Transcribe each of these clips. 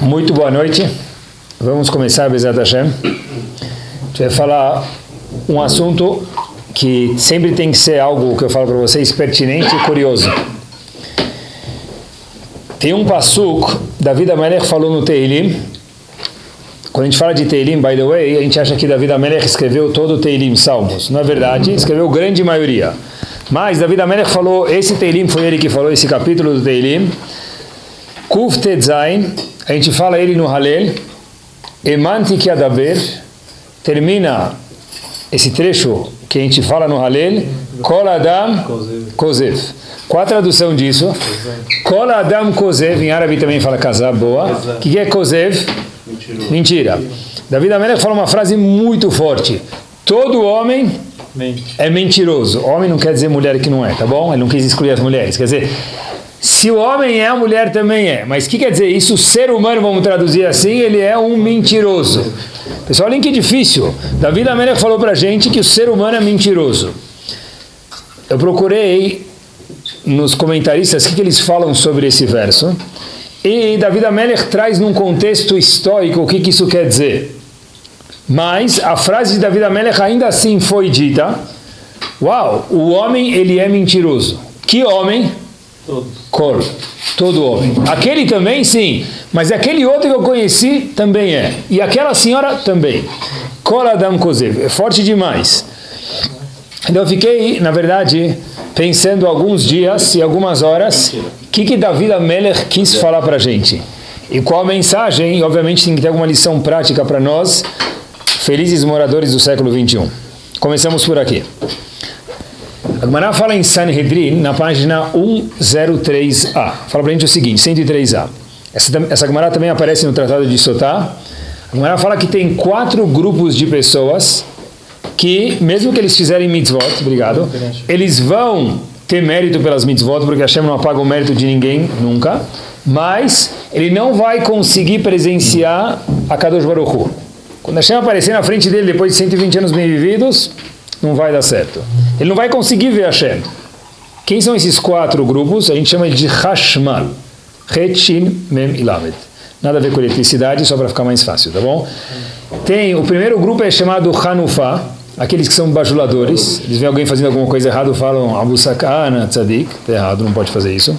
Muito boa noite. Vamos começar, Bezat Hashem. A gente vai falar um assunto que sempre tem que ser algo que eu falo para vocês pertinente e curioso. Tem um pasuk, David HaMelech falou no Teilim. Quando a gente fala de Teilim, by the way, a gente acha que David HaMelech escreveu todo o Teilim, Salmos. Não é verdade, escreveu grande maioria. Mas David HaMelech falou, esse Teilim foi ele que falou esse capítulo do Teilim. Kuf Tetzain, a gente fala ele no Halel. Emanti ki adaber, termina esse trecho que a gente fala no Halel. Kol Adam Kozev. Qual a tradução disso? Kol Adam Kozev, em árabe também fala casar, boa. O que é Kozev? Mentira. David HaMelech fala uma frase muito forte. Todo homem é mentiroso. Homem não quer dizer mulher que não é, tá bom? Ele não quis excluir as mulheres. Quer dizer, se o homem é, a mulher também é. Mas o que quer dizer isso? O ser humano, vamos traduzir assim, ele é um mentiroso. Pessoal, olhem que difícil. David HaMelech falou pra gente que o ser humano é mentiroso. Eu procurei nos comentaristas o que eles falam sobre esse verso. E David HaMelech traz num contexto histórico o que isso quer dizer. Mas a frase de David HaMelech ainda assim foi dita. Uau, o homem ele é mentiroso. Que homem? Todos. Todo homem. Aquele também sim, mas aquele outro que eu conheci também é. E aquela senhora também. Kol Adam Kozev. É forte demais. Então eu fiquei, na verdade, pensando alguns dias e algumas horas o que David HaMelech quis falar para a gente. E qual a mensagem, e obviamente tem que ter alguma lição prática para nós, felizes moradores do século 21. Começamos por aqui. A Gemara fala em Sanhedrin, na página 103a. Fala para a gente o seguinte, 103a. Essa Gemara também aparece no Tratado de Sotá. A Gemara fala que tem 4 grupos de pessoas que, mesmo que eles fizerem mitzvot, obrigado, eles vão ter mérito pelas mitzvot, porque Hashem não apaga o mérito de ninguém, nunca, mas ele não vai conseguir presenciar a Kadosh Baruch Hu. Quando Hashem aparecer na frente dele, depois de 120 anos bem vividos, não vai dar certo. Ele não vai conseguir ver Hashem. Quem são esses 4 grupos? A gente chama de Hashmal. Het, Shin, Mem e Lamed. Nada a ver com eletricidade, só para ficar mais fácil, tá bom? O primeiro grupo é chamado Hanufá, aqueles que são bajuladores. Eles veem alguém fazendo alguma coisa errada, falam Abu Sakana, Tzadik, tá errado, não pode fazer isso.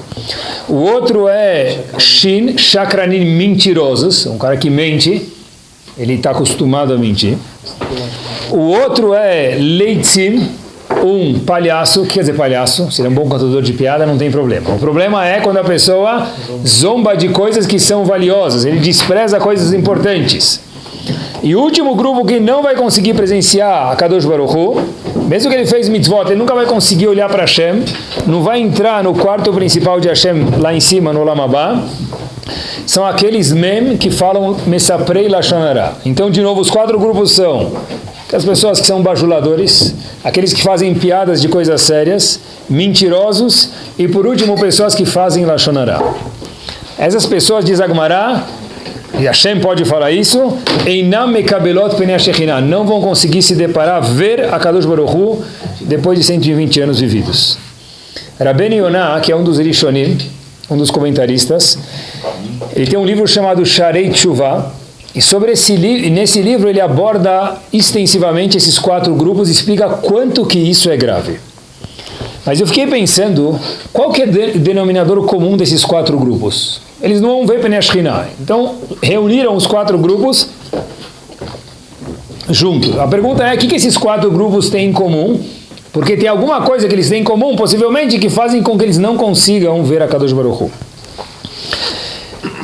O outro é Shin, Shakranim, mentirosos, um cara que mente, ele está acostumado a mentir. O outro é Leitzim, um palhaço. O que quer dizer palhaço? Se ele é um bom contador de piada, não tem problema. O problema é quando a pessoa zomba de coisas que são valiosas, ele despreza coisas importantes. E o último grupo que não vai conseguir presenciar a Kadosh Baruch Hu, mesmo que ele fez mitzvot, ele nunca vai conseguir olhar para Hashem, não vai entrar no quarto principal de Hashem lá em cima, no Olam Haba, são aqueles mem que falam Mesaprei Lashon Hara. Então, de novo, os 4 grupos são as pessoas que são bajuladores, aqueles que fazem piadas de coisas sérias, mentirosos, e por último, pessoas que fazem Lashon Hara. Essas pessoas, diz a Gemara, e Hashem pode falar isso, Einam mekabelot penei Shekhinah, não vão conseguir se deparar, ver a Kadosh Baruch Hu depois de 120 anos vividos. Rabbeinu Yonah, que é um dos Rishonim, um dos comentaristas, ele tem um livro chamado Sharei Tshuva, e nesse livro ele aborda extensivamente esses 4 grupos e explica quanto que isso é grave. Mas eu fiquei pensando, qual que é o denominador comum desses 4 grupos? Eles não vão ver Penei Shekhinah. Então, reuniram os 4 grupos juntos. A pergunta é, o que esses 4 grupos têm em comum? Porque tem alguma coisa que eles têm em comum, possivelmente, que fazem com que eles não consigam ver a Kadosh Baruch Hu.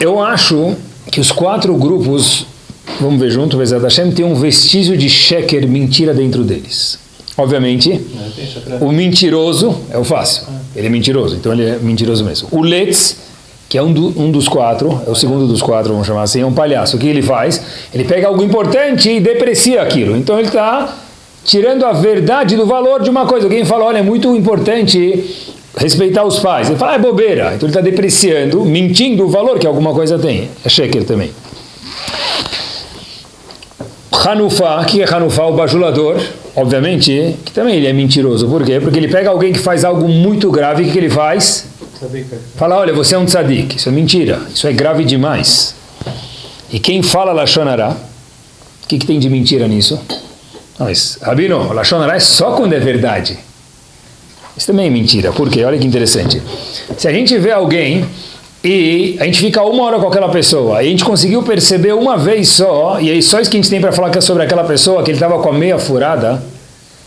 Eu acho que os 4 grupos, vamos ver junto, Bezat Hashem, tem um vestígio de sheker, mentira dentro deles. Obviamente, o mentiroso é o fácil. Ele é mentiroso, então ele é mentiroso mesmo. O Letz, que é um dos 4, é o segundo dos 4, vamos chamar assim, é um palhaço. O que ele faz? Ele pega algo importante e deprecia aquilo. Então ele está tirando a verdade do valor de uma coisa. Alguém fala, olha, é muito importante respeitar os pais. Ele fala, é bobeira. Então ele está depreciando, mentindo o valor que alguma coisa tem. É sheker também. Hanufá, o que é Hanufá? O bajulador, obviamente, que também ele é mentiroso. Por quê? Porque ele pega alguém que faz algo muito grave, o que ele faz? Fala, olha, você é um tzadik. Isso é mentira, isso é grave demais. E quem fala Lashon Hara, o que tem de mentira nisso? Mas, Rabino, Lashon Hara é só quando é verdade. Isso também é mentira. Por quê? Olha que interessante. Se a gente vê alguém e a gente fica 1 hora com aquela pessoa, e a gente conseguiu perceber uma vez só, e aí só isso que a gente tem para falar sobre aquela pessoa, que ele estava com a meia furada,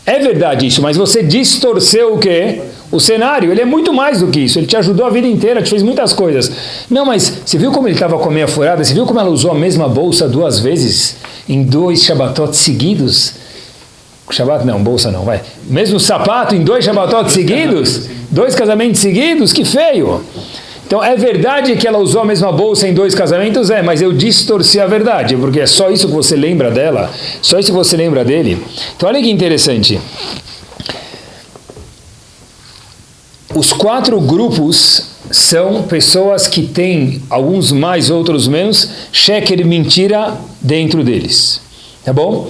é verdade isso, mas você distorceu o quê? O cenário. Ele é muito mais do que isso, ele te ajudou a vida inteira, te fez muitas coisas. Não, mas você viu como ele estava com a meia furada? Você viu como ela usou a mesma bolsa 2 vezes em 2 Shabbatot seguidos? Shabbat não, bolsa não, vai. Mesmo sapato em 2 Shabbatot seguidos? 2 casamentos seguidos? Que feio! Então, é verdade que ela usou a mesma bolsa em 2 casamentos? É, mas eu distorci a verdade, porque é só isso que você lembra dela, só isso que você lembra dele. Então, olha que interessante. Os 4 grupos são pessoas que têm, alguns mais, outros menos, sheker, mentira, dentro deles. Tá bom?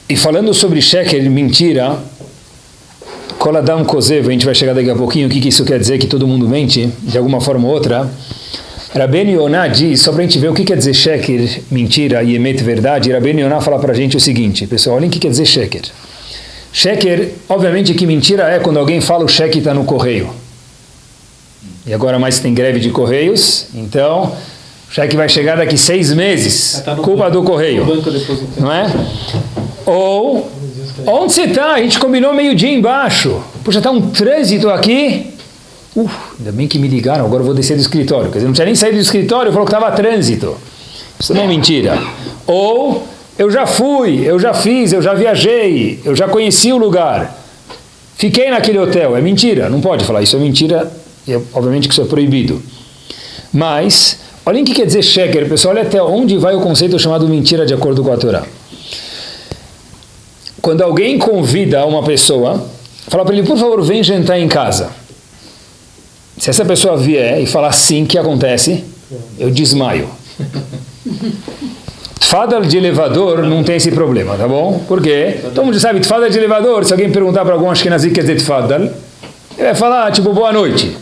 E falando sobre sheker, mentira, Kol Adam Kozev, a gente vai chegar daqui a pouquinho, o que isso quer dizer, que todo mundo mente, de alguma forma ou outra. Rabbeinu Yonah diz, só para a gente ver o que quer dizer sheker, mentira, e emet, verdade, Rabbeinu Yonah fala para a gente o seguinte, pessoal, olhem o que quer dizer sheker. Sheker, obviamente que mentira é quando alguém fala o cheque está no correio. E agora mais tem greve de correios, então o cheque vai chegar daqui 6 meses, culpa do correio, não é? Ou, onde você está? A gente combinou meio-dia embaixo. Puxa, está um trânsito aqui. Ainda bem que me ligaram, agora eu vou descer do escritório. Quer dizer, não tinha nem saído do escritório, falou que estava trânsito. Isso não é mentira. Ou, eu já fui, eu já fiz, eu já viajei, eu já conheci o lugar. Fiquei naquele hotel. É mentira, não pode falar isso, é mentira. E, obviamente que isso é proibido. Mas, olhem o que quer dizer sheker, pessoal. Olha até onde vai o conceito chamado mentira de acordo com a Torá. Quando alguém convida uma pessoa, fala para ele, por favor, vem jantar em casa. Se essa pessoa vier e falar sim, o que acontece? Eu desmaio. Tfadal de elevador não tem esse problema, tá bom? Por quê? Todo mundo sabe, tfadal de elevador, se alguém perguntar para algum ashkenazi que quer dizer tfadal, ele vai falar, tipo, boa noite.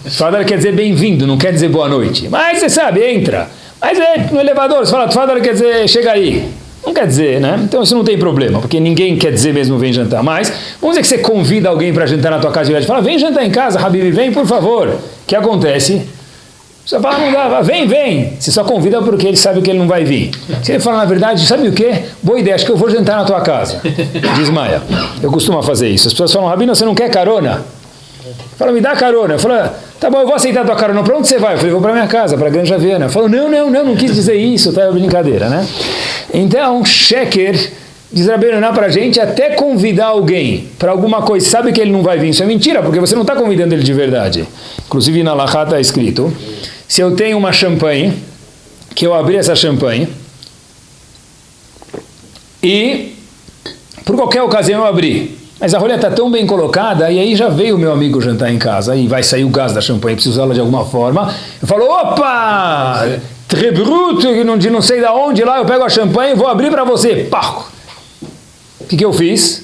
Tfadal quer dizer bem-vindo, não quer dizer boa noite. Mas você sabe, entra. Mas no elevador, você fala, tfadal quer dizer chega aí. Não quer dizer, né? Então isso não tem problema, porque ninguém quer dizer mesmo vem jantar. Mas, vamos dizer que você convida alguém para jantar na tua casa e fala, vem jantar em casa, Habib, vem, por favor. O que acontece? Você fala, não dá, vem. Você só convida porque ele sabe que ele não vai vir. Se ele fala, na verdade, sabe o quê? Boa ideia, acho que eu vou jantar na tua casa. Desmaia. Eu costumo fazer isso. As pessoas falam, Rabino, você não quer carona? Fala, me dá carona. Eu falo, tá bom, eu vou aceitar a tua carona. Para onde você vai? Eu falei, vou para minha casa, para Granja Viana. Falou, não quis dizer isso, tá? É brincadeira, né? Então, sheker, diz Rabbeinu Yonah para a gente, até convidar alguém para alguma coisa, sabe que ele não vai vir, isso é mentira, porque você não está convidando ele de verdade. Inclusive na Halachá está escrito, se eu tenho uma champanhe, que eu abri essa champanhe, e por qualquer ocasião eu abri, mas a rolha está tão bem colocada, e aí já veio o meu amigo jantar em casa, e vai sair o gás da champanhe, preciso usá-la de alguma forma, eu falo, opa! Trebruto, de não sei da onde lá, eu pego a champanhe e vou abrir para você. Pá! O que eu fiz?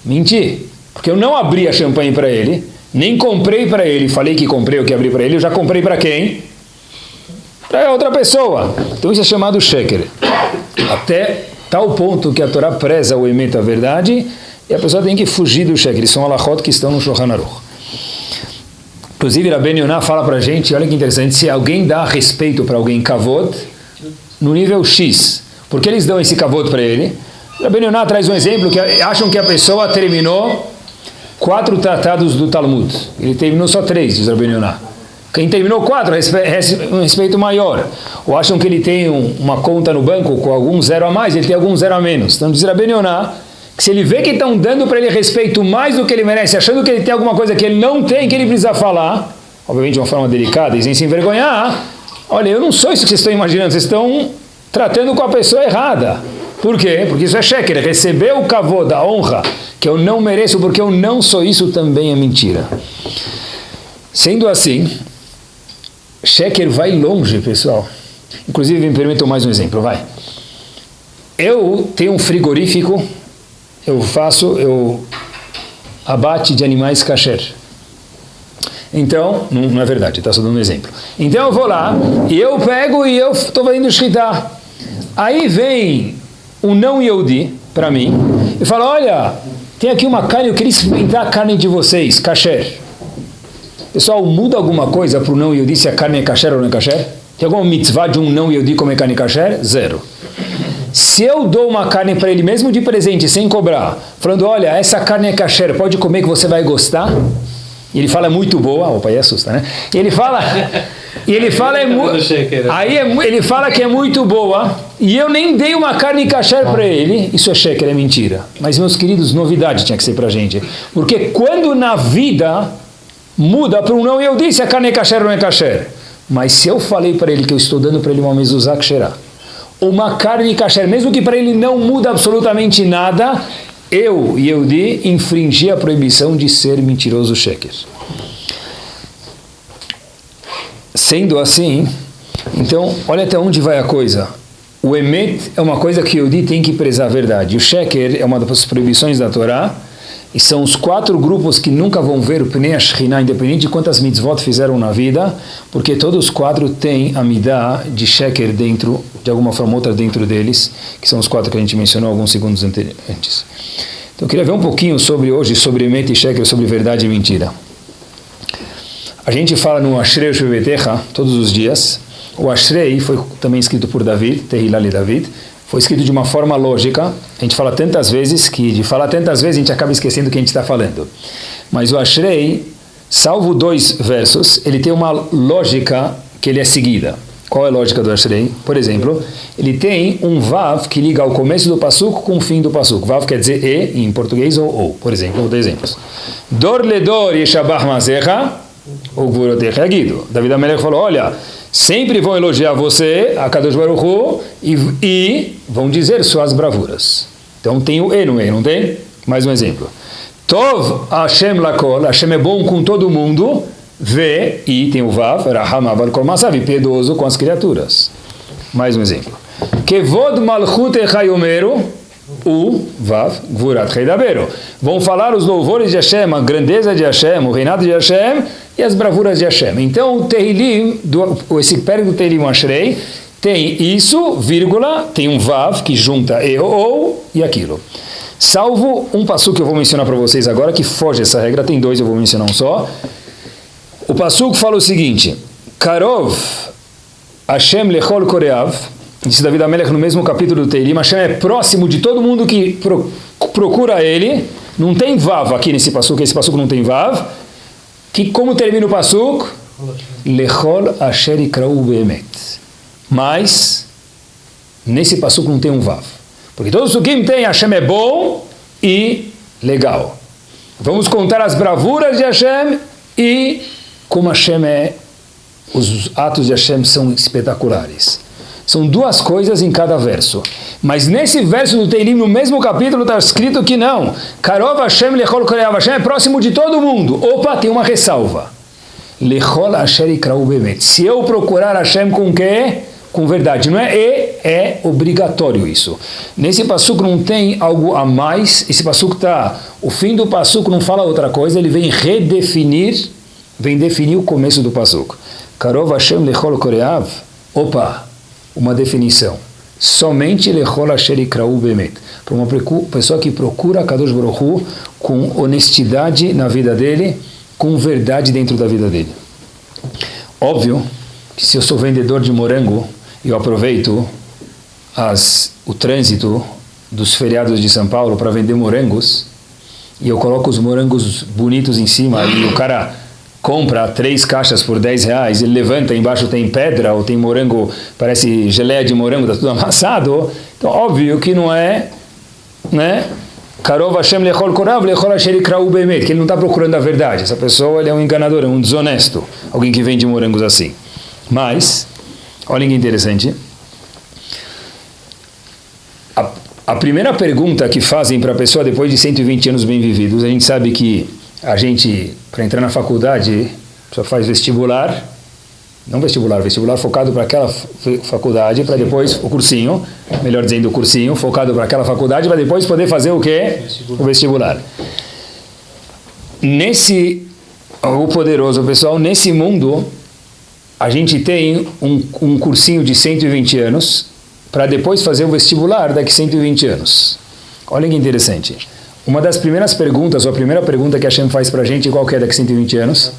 Menti. Porque eu não abri a champanhe para ele, nem comprei para ele, falei que comprei o que abri para ele, eu já comprei para quem? Para outra pessoa. Então isso é chamado sheker. Até tal ponto que a Torá preza o emet, a verdade, e a pessoa tem que fugir do sheker. São halachot que estão no Shulchan Aruch. Inclusive, Rabbeinu Yonah fala para a gente, olha que interessante, se alguém dá respeito para alguém, kavod, no nível X, por que eles dão esse kavod para ele? Rabbeinu Yonah traz um exemplo, que acham que a pessoa terminou 4 tratados do Talmud. Ele terminou só 3, diz Rabbeinu Yonah. Quem terminou 4, um respeito maior. Ou acham que ele tem uma conta no banco com algum 0 a mais, ele tem algum 0 a menos. Então, diz Rabbeinu Yonah, que se ele vê que estão dando para ele respeito mais do que ele merece, achando que ele tem alguma coisa que ele não tem, que ele precisa falar, obviamente de uma forma delicada e sem se envergonhar, olha, eu não sou isso que vocês estão imaginando, vocês estão tratando com a pessoa errada. Por quê? Porque isso é sheker, receber o kavod, da honra, que eu não mereço porque eu não sou, isso também é mentira. Sendo assim, sheker vai longe, pessoal. Inclusive, me permitam mais um exemplo, vai. Eu tenho um frigorífico, eu abate de animais kasher. Então, não é verdade, está só dando um exemplo. Então eu vou lá, e eu pego e eu estou fazendo shkita. Aí vem um não Yehudi para mim e fala, olha, tem aqui uma carne, eu queria experimentar a carne de vocês, kasher. Pessoal, muda alguma coisa para o não Yehudi se a carne é kasher ou não é kasher? Tem alguma mitzvah de um não Yehudi comer carne kasher? Zero. Se eu dou uma carne para ele mesmo de presente, sem cobrar, falando, olha, essa carne é kasher, pode comer que você vai gostar? E ele fala, é muito boa. Opa, aí assusta, né? E ele fala ele fala que é muito boa, e eu nem dei uma carne kasher para ele. Isso é sheker, é mentira. Mas, meus queridos, novidade tinha que ser para a gente. Porque quando na vida muda para um não, eu disse a carne é kasher ou não é kasher. Mas se eu falei para ele que eu estou dando para ele uma mezuzá ksherá, uma carne kasher, mesmo que para ele não muda absolutamente nada, eu, Yehudi, infringi a proibição de ser mentiroso sheker. Sendo assim, então, olha até onde vai a coisa. O emet é uma coisa que Yehudi tem que prezar a verdade. O sheker é uma das proibições da Torá, e são os 4 grupos que nunca vão ver o Pnei Shekhinah, independente de quantas mitzvot fizeram na vida, porque todos os 4 têm a midah de sheker dentro, de alguma forma ou outra dentro deles, que são os 4 que a gente mencionou alguns segundos antes. Então eu queria ver um pouquinho sobre emet e sheker, sobre verdade e mentira. A gente fala no Ashrei U'Shvebetecha todos os dias. O Ashrei foi também escrito por David, Tehillah li David. Foi escrito de uma forma lógica. A gente fala tantas vezes que de falar tantas vezes a gente acaba esquecendo o que a gente está falando. Mas o Ashrei, salvo 2 versos, ele tem uma lógica que ele é seguida. Qual é a lógica do Ashrei? Por exemplo, ele tem um Vav que liga o começo do Pasuk com o fim do Pasuk. Vav quer dizer e em português ou. Por exemplo, vou dar exemplos. Dor ledor yeshabach mazecha ou gvurotecha yagidu. David HaMelech falou, olha, sempre vão elogiar você, a Kadosh Baruch Hu, e vão dizer suas bravuras. Então tem o e no meio, não tem? Mais um exemplo. Tov Hashem lakol, Hashem é bom com todo mundo, vê, e tem o Vav, Raham Aval Kol Masav, piedoso com as criaturas. Mais um exemplo. Kevod Malchut Echayomeru, o Vav, Gvurat Heidaberu. Vão falar os louvores de Hashem, a grandeza de Hashem, o reinado de Hashem e as bravuras de Hashem. Então o Tehillim, esse pérego do Tehillim Ashrei, tem isso, vírgula, tem um Vav que junta e ou e aquilo. Salvo um passuco que eu vou mencionar para vocês agora, que foge essa regra, tem 2, eu vou mencionar um só. O passuco fala o seguinte, Karov Hashem lechol koreav, disse David HaMelech no mesmo capítulo do Tehillim, Hashem é próximo de todo mundo que procura ele. Não tem Vav aqui nesse passuco, esse passuco não tem Vav. Que como termina o passuco? Lechol asher ikrau be'emet. Mas nesse passuco não tem um Vav. Porque todos os sukim tem Hashem é bom e legal. Vamos contar as bravuras de Hashem e como Hashem é, os atos de Hashem são espetaculares. São 2 coisas em cada verso. Mas nesse verso do Tehillim, no mesmo capítulo, está escrito que não. Karov Hashem lechol koreav. Hashem é próximo de todo mundo. Opa, tem uma ressalva. Lechol asher ikrau be'emet. Se eu procurar Hashem com o quê? Com verdade. Não é é obrigatório isso. Nesse passuco não tem algo a mais. Esse passuco está... O fim do passuco não fala outra coisa. Ele vem redefinir, vem definir o começo do passuco. Karov Hashem lechol koreav. Opa, uma definição. Somente lechol asher ikrau be'emet. Para uma pessoa que procura Kadosh Baruch Hu com honestidade na vida dele, com verdade dentro da vida dele. Óbvio que se eu sou vendedor de morango e eu aproveito o trânsito dos feriados de São Paulo para vender morangos e eu coloco os morangos bonitos em cima e o cara compra 3 caixas por 10 reais, ele levanta, embaixo tem pedra ou tem morango, parece geleia de morango, está tudo amassado. Então óbvio que não é, né? Karov Hashem lechol korav lechol asher ikrau be'emet, que ele não está procurando a verdade. Essa pessoa ele é um enganador, é um desonesto, alguém que vende morangos assim. Mas, olha que interessante, a primeira pergunta que fazem para a pessoa depois de 120 anos bem vividos, a gente sabe que a gente, para entrar na faculdade, só faz vestibular, não vestibular, vestibular focado para aquela faculdade, para depois o cursinho, melhor dizendo o cursinho, focado para aquela faculdade, para depois poder fazer o quê? O vestibular. Nesse o poderoso, pessoal, nesse mundo, a gente tem um cursinho de 120 anos para depois fazer o vestibular daqui a 120 anos. Olha que interessante. Uma das primeiras perguntas, ou a primeira pergunta que a Hashem faz para a gente, qual que é daqui a 120 anos?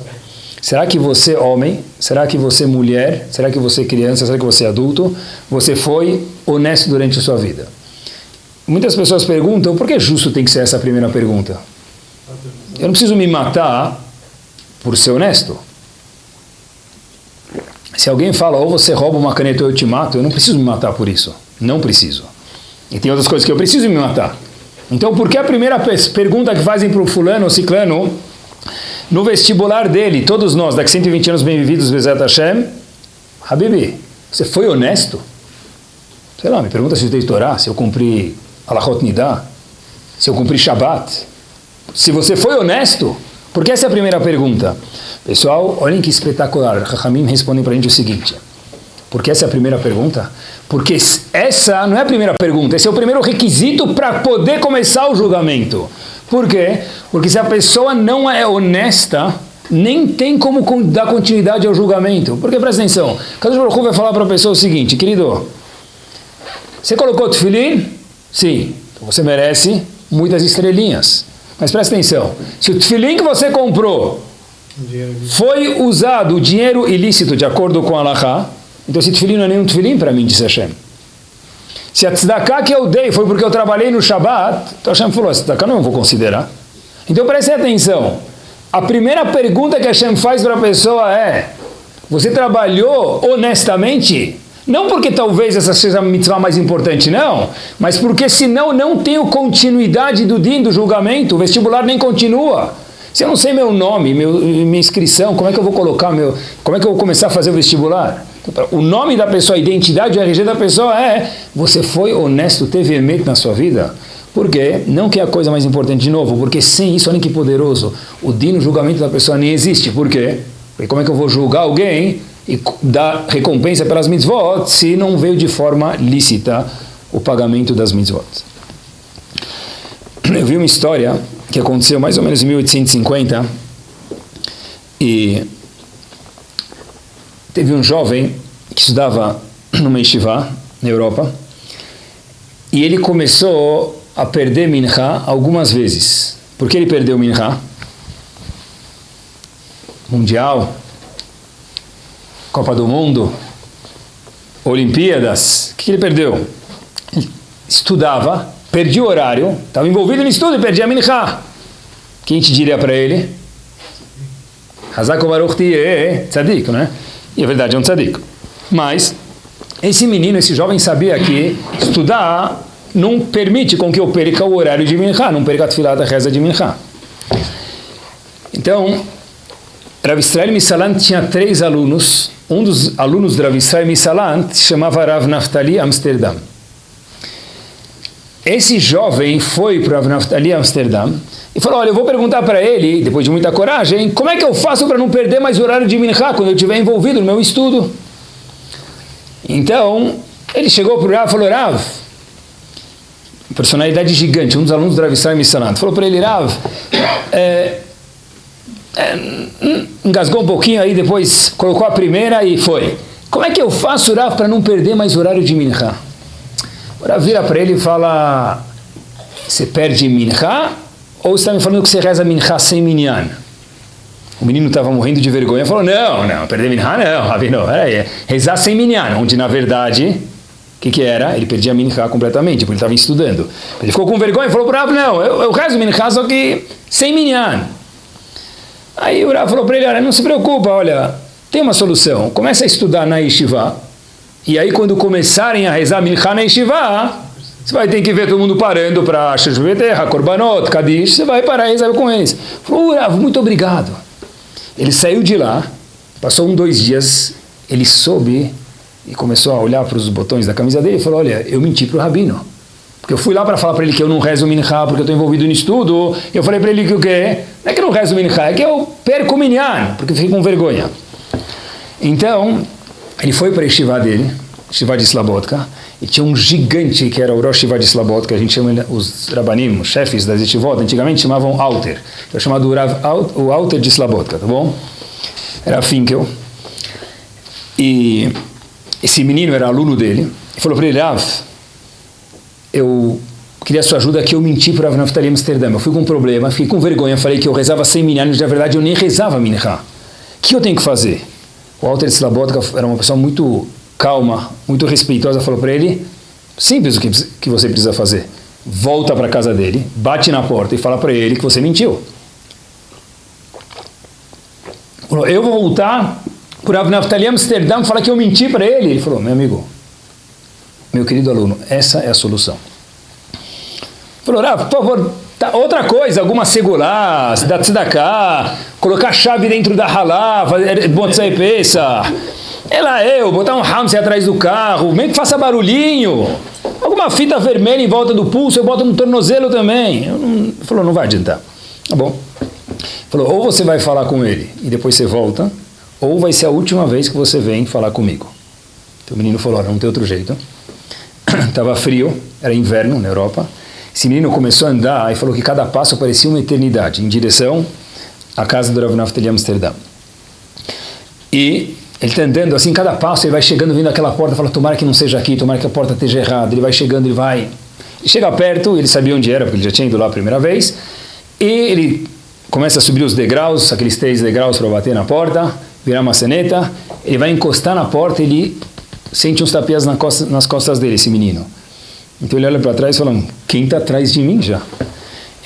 Será que você, homem, será que você, mulher, será que você, criança, será que você, adulto, você foi honesto durante a sua vida? Muitas pessoas perguntam, por que justo tem que ser essa a primeira pergunta? Eu não preciso me matar por ser honesto. Se alguém fala, ou você rouba uma caneta ou eu te mato, eu não preciso me matar por isso. Não preciso. E tem outras coisas que eu preciso me matar. Então, por que a primeira pergunta que fazem para o fulano ou ciclano, no vestibular dele, todos nós, daqui a 120 anos bem-vividos, Bezat Hashem, Habibi, você foi honesto? Sei lá, me pergunta se eu estudei Torá, se eu cumpri Alachot Nidah, se eu cumpri Shabbat. Se você foi honesto, porque essa é a primeira pergunta. Pessoal, olhem que espetacular. Chachamim respondem para a gente o seguinte. Porque essa é a primeira pergunta? Porque essa não é a primeira pergunta, esse é o primeiro requisito para poder começar o julgamento. Por quê? Porque se a pessoa não é honesta, nem tem como dar continuidade ao julgamento. Porque, presta atenção, Kadosh Baruch Hu vai falar para a pessoa o seguinte, querido, você colocou tefilim? Sim. Então você merece muitas estrelinhas. Mas presta atenção, se o tefilim que você comprou foi usado o dinheiro ilícito de acordo com a Halachá, então esse tefilim não é nenhum tefilim para mim, disse Hashem. Se a tzedakah que eu dei foi porque eu trabalhei no Shabbat, então Hashem falou, a tzedakah não vou considerar. Então preste atenção, a primeira pergunta que Hashem faz para a pessoa é, você trabalhou honestamente? Não porque talvez essa seja a mitzvah mais importante, não, mas porque senão não tenho continuidade do din, do julgamento, o vestibular nem continua. Se eu não sei meu nome, minha inscrição, como é que eu vou colocar como é que eu vou começar a fazer o vestibular? O nome da pessoa, a identidade, o RG da pessoa é, você foi honesto, teve emet na sua vida? Por quê? Não que é a coisa mais importante, de novo, porque sem isso, olha que poderoso, o din, o julgamento da pessoa nem existe. Por quê? Porque como é que eu vou julgar alguém e dar recompensa pelas mitzvot se não veio de forma lícita o pagamento das mitzvot? Eu vi uma história que aconteceu mais ou menos em 1850 e teve um jovem que estudava numa yeshiva na Europa e ele começou a perder minchá algumas vezes. Por que ele perdeu minchá? Mundial, Copa do Mundo, Olimpíadas. O que ele perdeu? Ele estudava, perdia o horário, estava envolvido no estudo e perdia a minchá. Quem te diria para ele? Hazak Baruch Tieh, tzadik, né? E a verdade é um tzadik. Mas esse menino, esse jovem sabia que estudar não permite com que eu perca o horário de minchá, não perca a tefilá da reza de minchá. Então, Rav Israel Misalant tinha 3 alunos. Um dos alunos de Rav Israel Misalant se chamava Rav Naftali Amsterdam. Esse jovem foi para Rav Naftali Amsterdam e falou, olha, eu vou perguntar para ele, depois de muita coragem, como é que eu faço para não perder mais o horário de minchá quando eu estiver envolvido no meu estudo? Então, ele chegou para o Rav e falou, Rav, personalidade gigante, um dos alunos do Rav Israel Misalant, falou para ele, Rav, engasgou um pouquinho aí, depois colocou a primeira e foi. Como é que eu faço, Rav, para não perder mais o horário de minchá? O Rav vira para ele e fala, você perde minchá ou você está me falando que você reza minchá sem minyan? O menino estava morrendo de vergonha e falou, não, perder minchá não, Rav, não, rezar sem minyan, onde na verdade, o que era? Ele perdia minchá completamente, porque ele estava estudando. Ele ficou com vergonha e falou para o Rav, não, eu rezo minchá só que sem minyan. Aí o Rav falou para ele, olha, não se preocupa, olha, tem uma solução, começa a estudar na yeshiva, e aí quando começarem a rezar minchá na yeshiva, você vai ter que ver todo mundo parando para Sheshuvah, Korbanot, Kadish, você vai parar e rezar com eles. Falou, Rav, muito obrigado. Ele saiu de lá, passou 2 dias, ele soube e começou a olhar para os botões da camisa dele e falou, olha, eu menti para o rabino. Porque eu fui lá para falar para ele que eu não rezo minchá porque eu estou envolvido no estudo. Eu falei para ele que o quê? Não é que eu não rezo minchá, é que eu perco o minyan, porque eu fiquei com vergonha. Então, ele foi para a yeshiva dele, yeshiva de Slabotka, E tinha um gigante que era o Rosh Yeshiva de Slabot, que a gente chama os Rabanim, os chefes das Yeshivot, antigamente chamavam Alter. Era chamado o Alter de Slabot, tá bom? Era Finkel. E esse menino era aluno dele. E falou para ele, Rav, eu queria sua ajuda que eu menti para o Rav Naftali Amsterdã. Eu fui com um problema, fiquei com vergonha, falei que eu rezava 100 minyanos, na verdade eu nem rezava minhá. O que eu tenho que fazer? O Alter de Slabot era uma pessoa muito calma, muito respeitosa, falou para ele, simples o que você precisa fazer. Volta para a casa dele, bate na porta e fala para ele que você mentiu. Falou, eu vou voltar para o Rav Naftali Amsterdã e falar que eu menti para ele. Ele falou, meu amigo, meu querido aluno, essa é a solução. Falou, Rav, por favor, outra coisa, alguma segulá, dar tzedakah, colocar a chave dentro da halá, fazer botzai pesach. Botar um hamster atrás do carro, meio que faça barulhinho, alguma fita vermelha em volta do pulso, eu boto no tornozelo também. Falou, não vai adiantar. Tá bom. Falou, ou você vai falar com ele e depois você volta, ou vai ser a última vez que você vem falar comigo. Então o menino falou, não tem outro jeito. Estava frio, era inverno na Europa. Esse menino começou a andar e falou que cada passo parecia uma eternidade, em direção à casa do Rav Naftali Amsterdã. E ele está andando assim, cada passo ele vai chegando, vindo aquela porta, fala, tomara que não seja aqui, tomara que a porta esteja errada. Ele vai chegando, ele vai... Ele chega perto, ele sabia onde era, porque ele já tinha ido lá a primeira vez, e ele começa a subir os degraus, aqueles 3 degraus para bater na porta, virar maçaneta, ele vai encostar na porta, ele sente uns tapias nas costas dele, esse menino. Então ele olha para trás e fala, quem está atrás de mim já?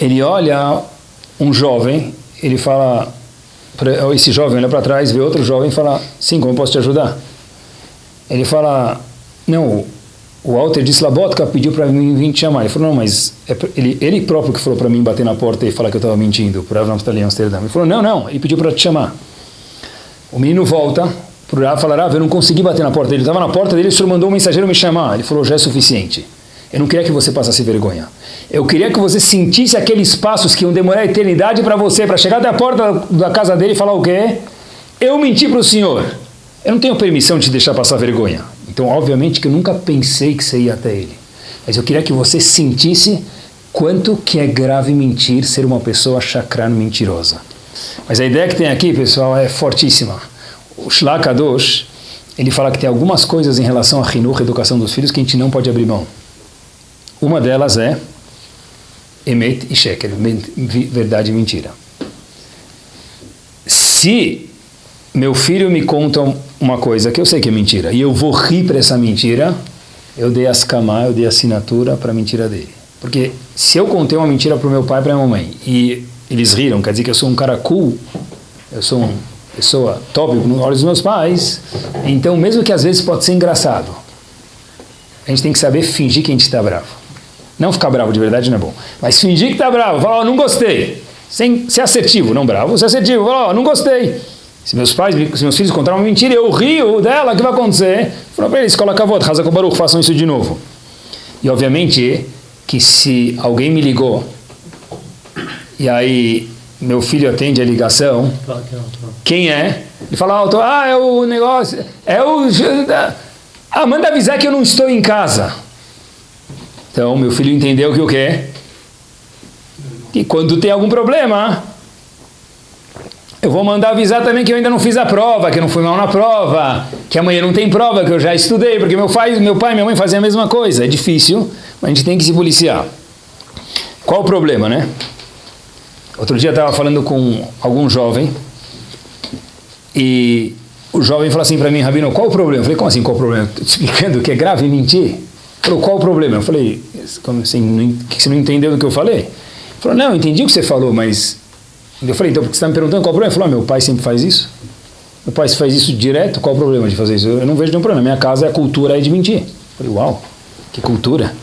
Ele olha um jovem, ele fala... Esse jovem olha para trás, vê outro jovem e fala, sim, como eu posso te ajudar? Ele fala, não, o Alter de Slabotka pediu para mim vir te chamar. Ele falou, não, mas ele próprio que falou para mim bater na porta e falar que eu estava mentindo, para o Rav Naftali Amsterdã. Ele falou, não, ele pediu para te chamar. O menino volta para o Rav e fala, Rav, eu não consegui bater na porta dele, eu estava na porta dele, o senhor mandou um mensageiro me chamar. Ele falou, já é suficiente. Eu não queria que você passasse vergonha. Eu queria que você sentisse aqueles passos que iam demorar a eternidade para você, para chegar até a porta da casa dele e falar o quê? Eu menti para o senhor. Eu não tenho permissão de te deixar passar vergonha. Então, obviamente que eu nunca pensei que você ia até ele. Mas eu queria que você sentisse quanto que é grave mentir, ser uma pessoa chakran mentirosa. Mas a ideia que tem aqui, pessoal, é fortíssima. O Shlach Kadosh, ele fala que tem algumas coisas em relação a Hinuch, educação dos filhos, que a gente não pode abrir mão. Uma delas é Emet e Sheker, verdade e mentira. Se meu filho me conta uma coisa que eu sei que é mentira, e eu vou rir para essa mentira, eu dei eu dei assinatura para a mentira dele. Porque se eu contei uma mentira para o meu pai e para a minha mãe, e eles riram, quer dizer que eu sou um cara cool, eu sou uma pessoa top nos olhos dos meus pais, então mesmo que às vezes pode ser engraçado, a gente tem que saber fingir que a gente está bravo. Não ficar bravo de verdade não é bom. Mas fingir que está bravo, falar, não gostei. Sem ser assertivo, não bravo, ser assertivo, falar, não gostei. Se meus filhos contaram uma mentira, eu rio dela, o que vai acontecer? Falou para eles, coloca a voz, Hazak Baruch, façam isso de novo. E obviamente que se alguém me ligou, e aí meu filho atende a ligação, quem é? Ele fala alto, é o negócio, manda avisar que eu não estou em casa. Então, meu filho entendeu que o quê? Que quando tem algum problema, eu vou mandar avisar também que eu ainda não fiz a prova, que eu não fui mal na prova, que amanhã não tem prova, que eu já estudei, porque meu pai e minha mãe faziam a mesma coisa. É difícil, mas a gente tem que se policiar. Qual o problema, né? Outro dia eu estava falando com algum jovem, e o jovem falou assim para mim, Rabino, qual o problema? Eu falei, como assim, qual o problema? Estou explicando que é grave mentir. Falou, qual o problema? Eu falei, como assim, você não entendeu do que eu falei? Ele falou, não, eu entendi o que você falou, mas... Eu falei, então, porque você está me perguntando qual o problema? Ele falou, meu pai sempre faz isso. Meu pai faz isso direto, qual o problema de fazer isso? Eu não vejo nenhum problema. Na minha casa a cultura é de mentir. Eu falei, uau, que cultura.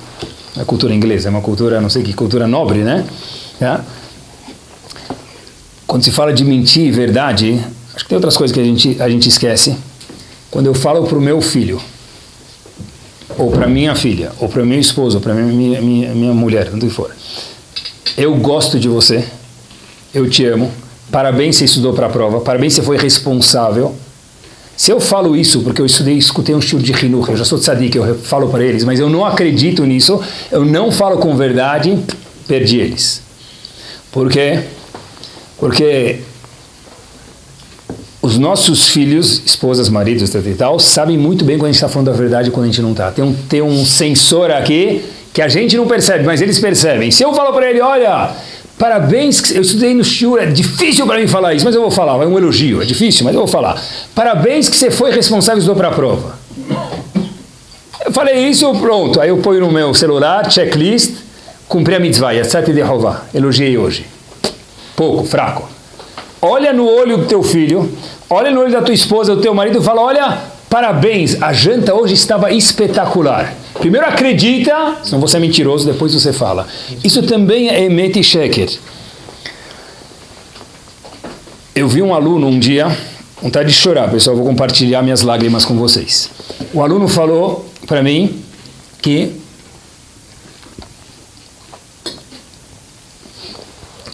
Não é cultura inglesa, é uma cultura, não sei que cultura nobre, né? Tá? Quando se fala de mentir, verdade, acho que tem outras coisas que a gente esquece. Quando eu falo para o meu filho, ou para minha filha, ou para meu esposo, ou para minha mulher, tanto que for, eu gosto de você, eu te amo, parabéns, você estudou para a prova, parabéns, você foi responsável. Se eu falo isso porque eu escutei um shiur de Hinuch, eu já sou tzadik, eu falo para eles, mas eu não acredito nisso, eu não falo com verdade, perdi eles. Por quê? Porque os nossos filhos, esposas, maridos, e tal, sabem muito bem quando a gente está falando da verdade e quando a gente não está. Tem um sensor aqui que a gente não percebe, mas eles percebem. Se eu falo para ele, olha, parabéns, eu estudei no shiur, é difícil para mim falar isso, mas eu vou falar, é um elogio, é difícil, mas eu vou falar. Parabéns que você foi responsável e estudou para a prova. Eu falei isso, pronto, aí eu ponho no meu celular, checklist, cumpri a mitzvah, yatzati de Jehová, elogiei hoje. Pouco, fraco. Olha no olho do teu filho, olha no olho da tua esposa, do teu marido e fala, olha, parabéns, a janta hoje estava espetacular. Primeiro acredita, senão você é mentiroso, depois você fala. Isso também é emet e sheker. Eu vi um aluno um dia, vontade de chorar, pessoal, vou compartilhar minhas lágrimas com vocês. O aluno falou para mim que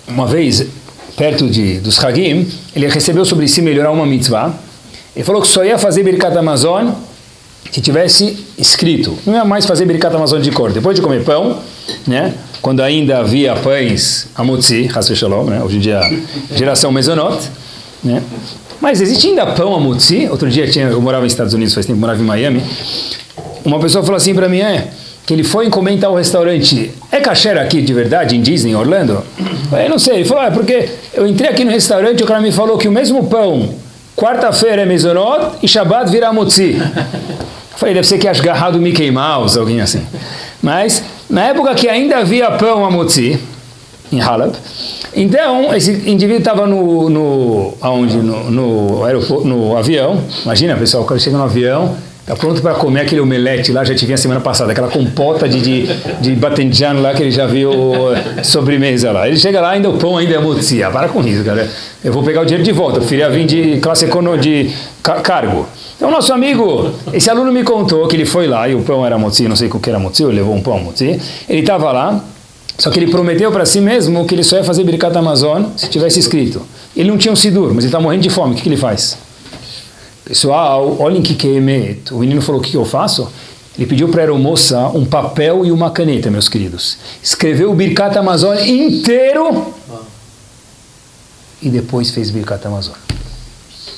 uma vez, perto dos Hagim, ele recebeu sobre si melhorar uma mitzvah. Ele falou que só ia fazer Birkat Hamazon se tivesse escrito. Não ia mais fazer Birkat Hamazon de cor. Depois de comer pão, né? Quando ainda havia pães Hamotzi, Chas v'Shalom, né? Hoje em dia, geração Mezonot, né? Mas existe ainda pão Hamotzi. Outro dia eu morava nos Estados Unidos, faz tempo, morava em Miami. Uma pessoa falou assim para mim, que ele foi comentar o restaurante, é kasher aqui de verdade, em Disney, em Orlando? Eu não sei, ele falou, porque eu entrei aqui no restaurante e o cara me falou que o mesmo pão, quarta-feira é Mezonot e Shabbat vira Motzi. Eu falei, deve ser que é agarrado Mickey Mouse, alguém assim. Mas, na época que ainda havia pão a Motzi, em Halab, então, esse indivíduo estava no aeroporto, no avião, imagina pessoal, quando chega no avião, está pronto para comer aquele omelete lá, já tive a semana passada, aquela compota de batenjan lá que ele já viu sobremesa lá. Ele chega lá, ainda o pão ainda é motzi. Para com isso, cara. Eu vou pegar o dinheiro de volta, eu preferia vir de classe de cargo. Então, nosso amigo, esse aluno me contou que ele foi lá e o pão era motzi, não sei o que era motzi, ele levou um pão motzi. Ele estava lá, só que ele prometeu para si mesmo que ele só ia fazer Birkat Hamazon se tivesse escrito. Ele não tinha um sidur, mas ele está morrendo de fome, o que ele faz? Pessoal, olhem que é emet. O menino falou, o que eu faço? Ele pediu para a aeromoça um papel e uma caneta, meus queridos. Escreveu o Birkat Hamazon inteiro e depois fez Birkat Hamazon.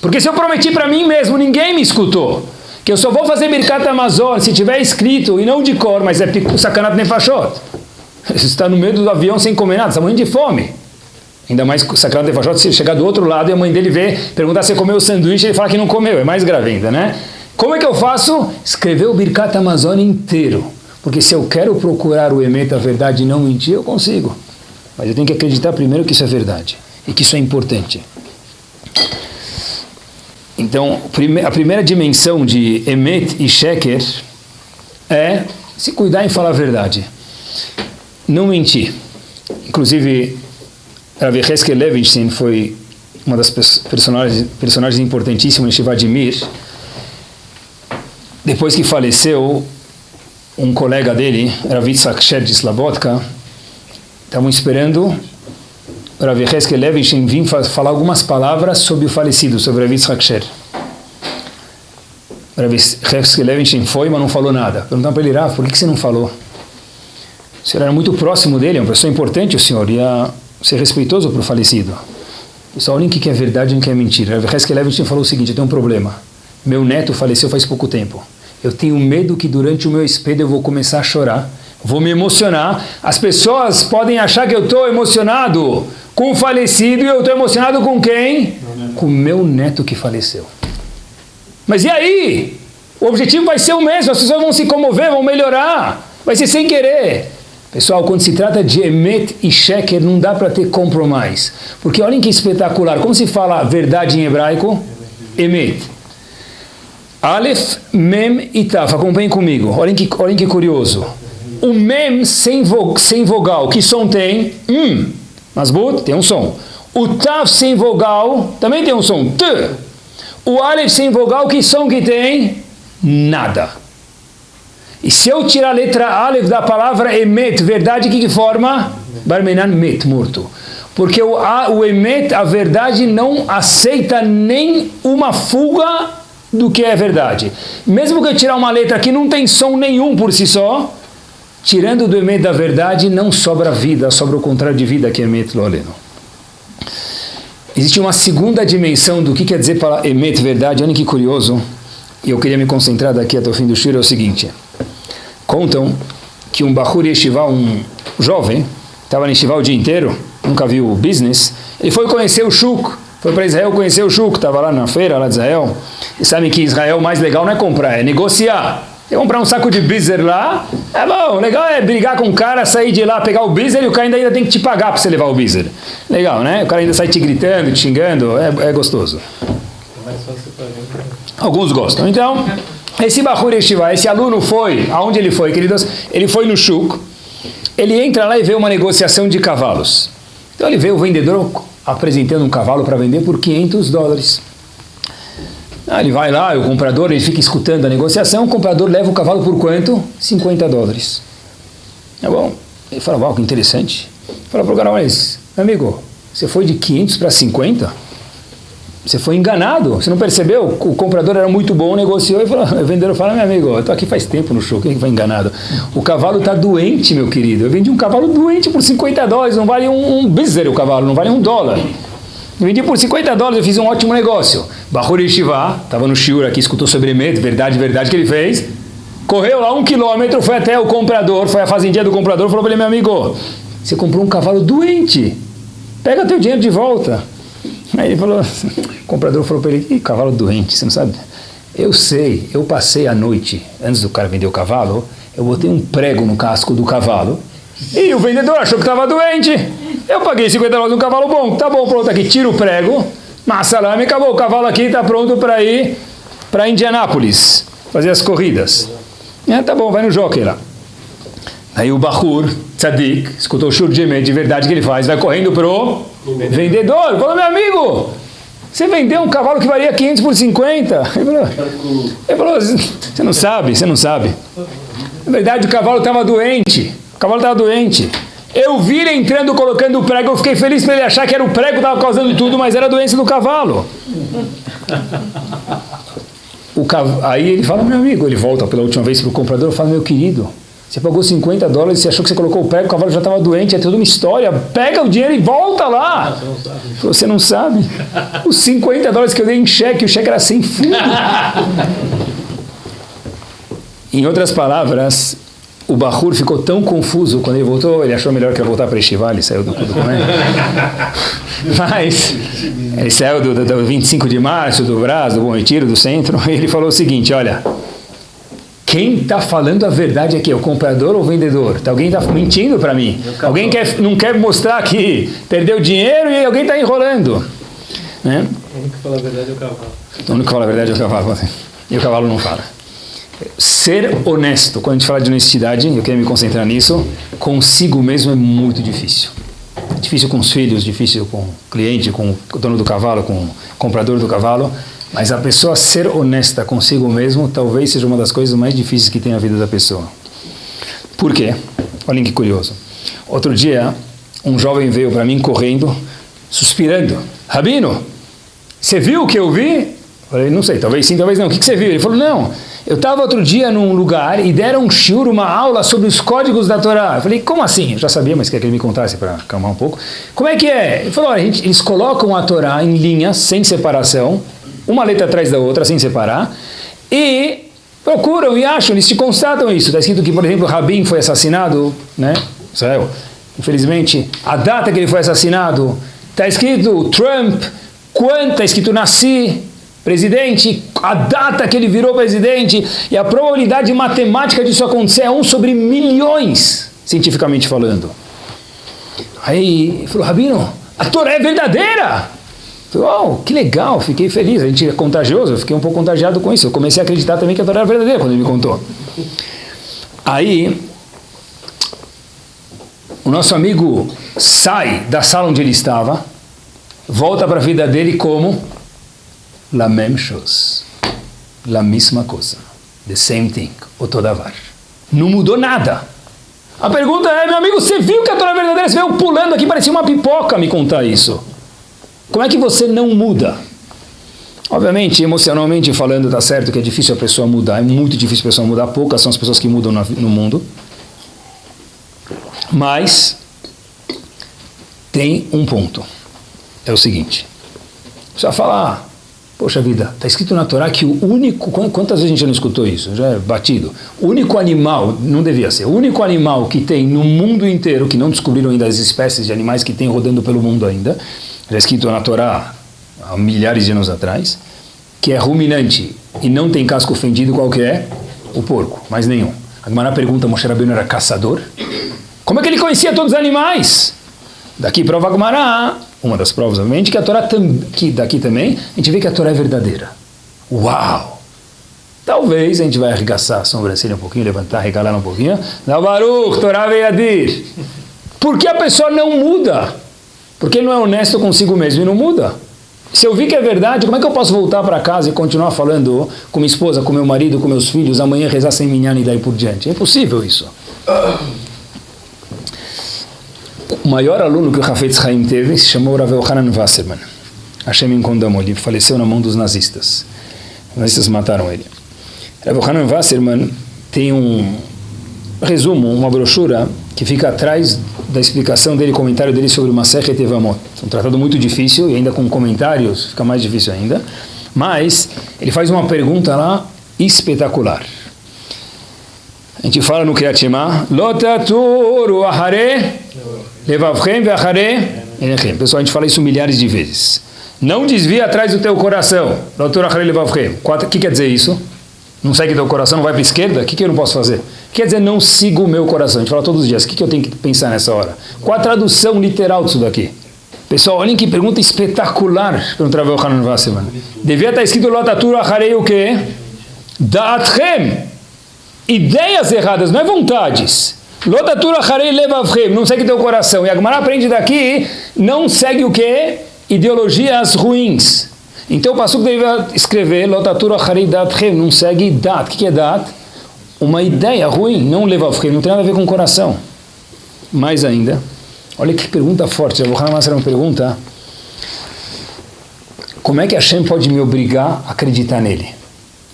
Porque se eu prometi para mim mesmo, ninguém me escutou, que eu só vou fazer Birkat Hamazon se tiver escrito, e não de cor, mas é sacanat nefashot. Você está no meio do avião sem comer nada, está morrendo de fome. Ainda mais sacanat nefashot, se chegar do outro lado e a mãe dele perguntar se comeu o sanduíche, ele fala que não comeu, é mais grave ainda, né? Como é que eu faço? Escrever o Birkat Hamazon inteiro. Porque se eu quero procurar o emet, a verdade, e não mentir, eu consigo. Mas eu tenho que acreditar primeiro que isso é verdade e que isso é importante. Então, a primeira dimensão de emet e sheker é se cuidar em falar a verdade. Não mentir. Inclusive, Rav Yechezkel Levinstein foi uma das personagens importantíssimas em Shivadimir. Depois que faleceu, um colega dele, Rav Yitzhak Sher de Slabodka, estavam esperando Rav Yechezkel Levinstein vir falar algumas palavras sobre o falecido, sobre Rav Yitzhak Sher. Rav Yechezkel Levinstein foi, mas não falou nada. Perguntaram para ele, Rav, por que você não falou? O senhor era muito próximo dele, é uma pessoa importante, o senhor ia ser respeitoso para o falecido. Pessoal, olhem o que é verdade e o que é mentira. Rav Yechezkel Levinstein falou o seguinte, eu tenho um problema. Meu neto faleceu faz pouco tempo. Eu tenho medo que durante o meu hospedo eu vou começar a chorar, vou me emocionar. As pessoas podem achar que eu estou emocionado com o falecido e eu estou emocionado com quem? Com o meu neto que faleceu. Mas e aí? O objetivo vai ser o mesmo, as pessoas vão se comover, vão melhorar. Vai ser sem querer. Pessoal, quando se trata de emet e sheker, não dá para ter compromise. Porque olhem que espetacular. Como se fala verdade em hebraico? Emet. Aleph, Mem e Taf. Acompanhem comigo. Olhem que curioso. O Mem sem vogal, que som tem? Masbut, tem um som. O Taf sem vogal, também tem um som. T. O Aleph sem vogal, que som que tem? Nada. E se eu tirar a letra Aleph da palavra Emet, verdade, que forma? Barmenan Met, morto. Porque o Emet, a verdade, não aceita nem uma fuga do que é verdade. Mesmo que eu tirar uma letra que não tem som nenhum por si só, tirando do emet da verdade, não sobra vida, sobra o contrário de vida, que é emet lo aleno. Existe uma segunda dimensão do que quer dizer para emet, verdade. Olha que curioso, e eu queria me concentrar daqui até o fim do shir, é o seguinte. Contam que um Bahur Yeshiva, um jovem, estava no Yeshiva o dia inteiro, nunca viu o business, ele foi conhecer o Shuk, foi para Israel conhecer o Shuk, estava lá na feira, lá de Israel, e sabem que em Israel o mais legal não é comprar, é negociar. Você comprar um saco de bizer lá, é bom, legal é brigar com o cara, sair de lá, pegar o bizer e o cara ainda tem que te pagar para você levar o bizer. Legal, né? O cara ainda sai te gritando, te xingando, é gostoso. Alguns gostam. Então, esse Bahur Yeshiva, esse aluno foi, aonde ele foi, queridos? Ele foi no Shuk, ele entra lá e vê uma negociação de cavalos. Então ele vê o vendedor apresentando um cavalo para vender por $500. Ele vai lá, o comprador, ele fica escutando a negociação, o comprador leva o cavalo por quanto? $50. Tá bom. Ele fala, uau, que interessante. Fala para o cara, mas, amigo, você foi de 500 para 50? Você foi enganado, você não percebeu? O comprador era muito bom, negociou e falou, o vendedor fala, meu amigo, eu estou aqui faz tempo no show, quem foi enganado? O cavalo está doente, meu querido. Eu vendi um cavalo doente por $50, não vale um bizer o cavalo, não vale $1. Eu vendi por $50, eu fiz um ótimo negócio. Bahur Yeshiva, estava no shiur aqui, escutou sobre emet, verdade, que ele fez. Correu lá 1 quilômetro, foi até o comprador, foi à fazendinha do comprador, falou para ele, meu amigo, você comprou um cavalo doente, pega teu dinheiro de volta. Aí ele falou, o comprador falou para ele, que cavalo doente, você não sabe? Eu sei, eu passei a noite, antes do cara vender o cavalo, eu botei um prego no casco do cavalo, e o vendedor achou que estava doente. Eu paguei $50 no cavalo bom, tá bom, pronto, aqui, tira o prego, massalame, acabou, o cavalo aqui está pronto para ir para Indianápolis, fazer as corridas. Tá bom, vai no jockey lá. Aí o Bahur, Tzadik, escutou o shur de emet, de verdade que ele faz, vai correndo pro vendedor, falou, meu amigo, você vendeu um cavalo que valia 500 por 50? Ele falou, você não sabe. Na verdade o cavalo estava doente, Eu vi ele entrando, colocando o prego, eu fiquei feliz para ele achar que era o prego que estava causando tudo, mas era a doença do cavalo. Aí ele fala, meu amigo, ele volta pela última vez para o comprador e fala, meu querido, você pagou $50, você achou que você colocou o prego, o cavalo já estava doente, é toda uma história, pega o dinheiro e volta lá. Você não sabe? Os $50 que eu dei em cheque, o cheque era sem fundo. Em outras palavras, o Bahur ficou tão confuso quando ele voltou, ele achou melhor que eu voltar para Yeshiva, ele saiu do documento. Mas ele saiu do 25 de março, do Brás, do Bom Retiro, do centro, e ele falou o seguinte, olha, quem está falando a verdade aqui? É o comprador ou o vendedor? Alguém está mentindo para mim? Alguém não quer mostrar que perdeu dinheiro e alguém está enrolando. Né? O único que fala a verdade é o cavalo. O único que fala a verdade é o cavalo. E o cavalo não fala. Ser honesto, quando a gente fala de honestidade, eu quero me concentrar nisso, consigo mesmo é muito difícil. Difícil com os filhos, difícil com o cliente, com o dono do cavalo, com o comprador do cavalo. Mas a pessoa ser honesta consigo mesmo talvez seja uma das coisas mais difíceis que tem na vida da pessoa. Por quê? Olhem que curioso. Outro dia, um jovem veio para mim correndo, suspirando. Rabino, você viu o que eu vi? Eu falei, não sei, talvez sim, talvez não. O que você viu? Ele falou, não, eu estava outro dia num lugar e deram um shiur, uma aula sobre os códigos da Torá. Eu falei, como assim? Eu já sabia, mas quer que ele me contasse para acalmar um pouco. Como é que é? Ele falou, olha, eles colocam a Torá em linhas, sem separação, uma letra atrás da outra, sem separar, e procuram e acham, eles te constatam isso. Está escrito que, por exemplo, Rabin foi assassinado, né? Israel. Infelizmente, a data que ele foi assassinado, está escrito Trump, quando está escrito nasci, presidente, a data que ele virou presidente, e a probabilidade matemática disso acontecer é 1 sobre milhões, cientificamente falando. Aí ele falou, Rabino, a Torá é verdadeira! Falei, uau, que legal, fiquei feliz, a gente é contagioso, eu fiquei um pouco contagiado com isso, eu comecei a acreditar também que a Torá era verdadeira quando ele me contou. Aí, o nosso amigo sai da sala onde ele estava, volta para a vida dele como la même chose, la mesma coisa, the same thing, otodavar. Não mudou nada. A pergunta é, meu amigo, você viu que a Torá é verdadeira? Você veio pulando aqui, parecia uma pipoca me contar isso. Como é que você não muda? Obviamente, emocionalmente falando, está certo que é difícil a pessoa mudar, é muito difícil a pessoa mudar, poucas são as pessoas que mudam no mundo. Mas tem um ponto, é o seguinte, você vai falar, poxa vida, está escrito na Torá que o único, quantas vezes a gente já não escutou isso, já é batido, o único animal, não devia ser, o único animal que tem no mundo inteiro, que não descobriram ainda as espécies de animais que tem rodando pelo mundo ainda, já é escrito na Torá há milhares de anos atrás, que é ruminante e não tem casco fendido, qual que é? O porco, mais nenhum. A Gemara pergunta, Moshe Rabbeinu era caçador? Como é que ele conhecia todos os animais? Daqui prova a Gemara, uma das provas, obviamente, que a Torá que daqui também, a gente vê que a Torá é verdadeira. Uau! Talvez a gente vai arregaçar a sobrancelha um pouquinho, levantar, regalar um pouquinho. Não, Baruch, Torá veyadir. Por que a pessoa não muda? Porque ele não é honesto consigo mesmo e não muda. Se eu vi que é verdade, como é que eu posso voltar para casa e continuar falando com minha esposa, com meu marido, com meus filhos, amanhã rezar sem minyan e daí por diante? É impossível isso. O maior aluno que o Hafetz Haim teve se chamou Rav Yochanan Wasserman. Hashem condenou, ele faleceu na mão dos nazistas. Os nazistas mataram ele. Rav Yochanan Wasserman tem um resumo, uma brochura que fica atrás da explicação dele, comentário dele sobre o Masechet Evamot. Um tratado muito difícil e ainda com comentários fica mais difícil ainda. Mas ele faz uma pergunta lá espetacular. A gente fala no Kriyat Shema, Lo taturu ahare levavchem ve'achare enechem. Pessoal, a gente fala isso milhares de vezes. Não desvia atrás do teu coração. Lo taturu ahare levavchem. O que quer dizer isso? Não segue teu coração, não vai para a esquerda? O que eu não posso fazer? Quer dizer, não sigo o meu coração. A gente fala todos os dias. O que eu tenho que pensar nessa hora? Qual a tradução literal disso daqui? Pessoal, olhem que pergunta espetacular. Perguntou Rav Yochanan Wasserman. Devia estar escrito Lo taturu acharei o quê? Da'atchem. Ideias erradas, não é vontades. Lo taturu acharei levavchem. Não segue teu coração. E a Gemara aprende daqui, não segue o quê? Ideologias ruins. Então o passuco deve escrever Lo taturu acharei da'atchem. Não segue dat. O que é dat? Uma ideia ruim, não levavchem. Não tem nada a ver com o coração. Mais ainda, olha que pergunta forte. A Yochanan Wasserman pergunta: como é que Hashem pode me obrigar a acreditar nele?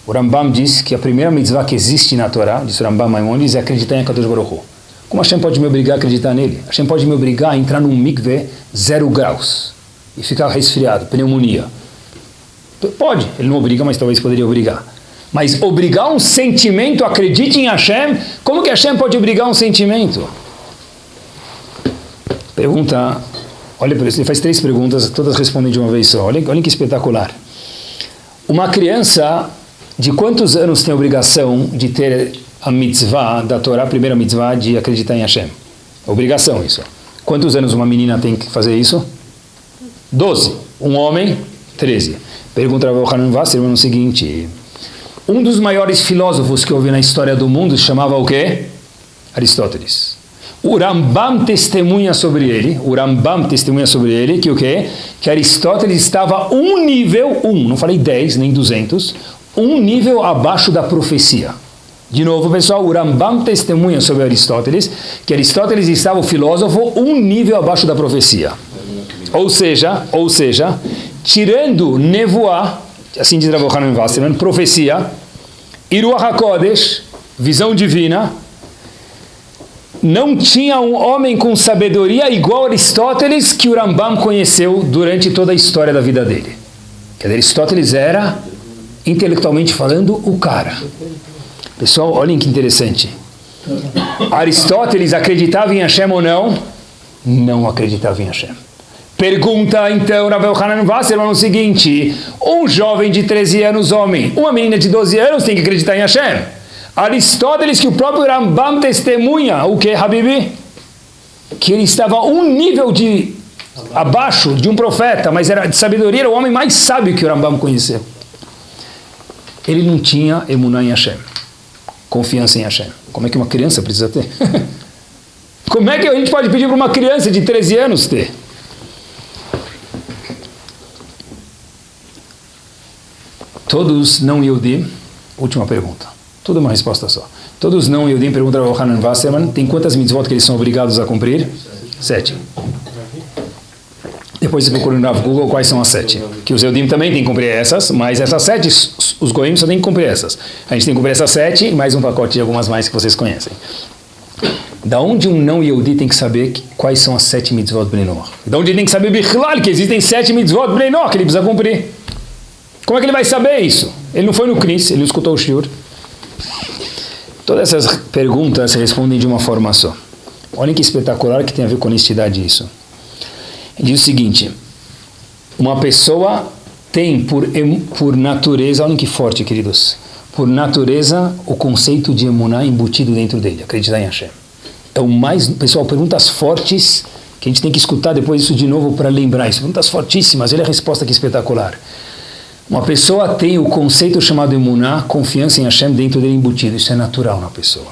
O Rambam diz que a primeira mitzvah que existe na Torá, diz o Rambam Maimonides, é acreditar em Akadosh Baruch Hu. Como Hashem pode me obrigar a acreditar nele? Hashem pode me obrigar a entrar num mikveh 0 graus e ficar resfriado, pneumonia. Pode, ele não obriga, mas talvez poderia obrigar. Mas obrigar um sentimento, acredite em Hashem, como que Hashem pode obrigar um sentimento? Pergunta, olha para isso, ele faz 3 perguntas, todas respondem de uma vez só. Olha que espetacular. Uma criança de quantos anos tem a obrigação de ter a mitzvah da Torá, a primeira mitzvah de acreditar em Hashem? Obrigação isso. Quantos anos uma menina tem que fazer isso? 12. Um homem, 13. Pergunta ao Yochanan Wasserman o seguinte: um dos maiores filósofos que houve na história do mundo se chamava o quê? Aristóteles. O Rambam testemunha sobre ele, que o quê? Que Aristóteles estava um nível, não falei 10, nem 200, um nível abaixo da profecia. De novo, pessoal, o Rambam testemunha sobre Aristóteles, que Aristóteles estava, o filósofo, um nível abaixo da profecia. Ou seja, tirando nevoá, assim diz Rav Yochanan Wasserman, profecia, e Ruach HaKodesh, visão divina, não tinha um homem com sabedoria igual a Aristóteles que o Rambam conheceu durante toda a história da vida dele. Quer dizer, Aristóteles era, intelectualmente falando, o cara. Pessoal, olhem que interessante. Aristóteles acreditava em Hashem ou não? Não acreditava em Hashem. Pergunta então Rav Yochanan Wasserman o seguinte: um jovem de 13 anos, homem, uma menina de 12 anos tem que acreditar em Hashem. Aristóteles, que o próprio Rambam testemunha, o que, Habibi? Que ele estava um nível abaixo de um profeta, mas era de sabedoria, era o homem mais sábio que o Rambam conheceu. Ele não tinha emuná em Hashem, confiança em Hashem. Como é que uma criança precisa ter? Como é que a gente pode pedir para uma criança de 13 anos ter? Todos não Yehudim, última pergunta, tudo uma resposta só. Todos não Yehudim, pergunta ao Yochanan Wasserman, tem quantas mitzvot que eles são obrigados a cumprir? 7. Depois você procura no Google quais são as 7. Que os Eudim também têm que cumprir essas, mas essas 7, os Goim só têm que cumprir essas. A gente tem que cumprir essas 7 e mais um pacote de algumas mais que vocês conhecem. Da onde um não Yehudi tem que saber quais são as 7 mitzvot Bnei Noach? Da onde ele tem que saber Bichlal, que existem 7 mitzvot Bnei Noach, que ele precisa cumprir? Como é que ele vai saber isso? Ele não foi no Knis, ele não escutou o Shiur. Todas essas perguntas se respondem de uma forma só. Olhem que espetacular que tem a ver com honestidade isso. Ele diz o seguinte: uma pessoa tem por natureza, olhem que forte, queridos, por natureza o conceito de emuná embutido dentro dele, acreditar em Hashem. É o mais, pessoal, perguntas fortes que a gente tem que escutar depois isso de novo para lembrar isso. Perguntas fortíssimas, olha a resposta que espetacular. Uma pessoa tem o conceito chamado emuná, confiança em Hashem dentro dele embutido, isso é natural na pessoa.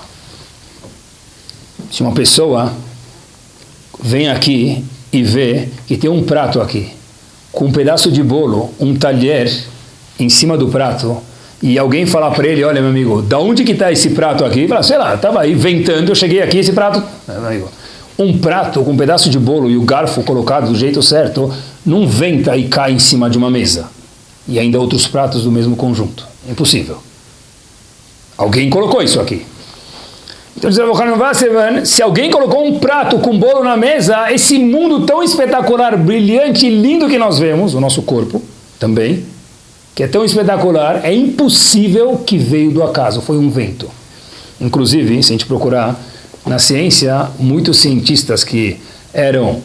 Se uma pessoa vem aqui e vê que tem um prato aqui, com um pedaço de bolo, um talher em cima do prato, e alguém falar para ele, olha meu amigo, da onde que está esse prato aqui? Ele fala, sei lá, estava aí ventando, eu cheguei aqui, esse prato... Meu amigo, um prato com um pedaço de bolo e o garfo colocado do jeito certo, não venta e cai em cima de uma mesa. E ainda outros pratos do mesmo conjunto. Impossível. Alguém colocou isso aqui. Então, se alguém colocou um prato com bolo na mesa, esse mundo tão espetacular, brilhante e lindo que nós vemos, o nosso corpo também, que é tão espetacular, é impossível que veio do acaso, foi um vento. Inclusive, se a gente procurar na ciência, muitos cientistas que eram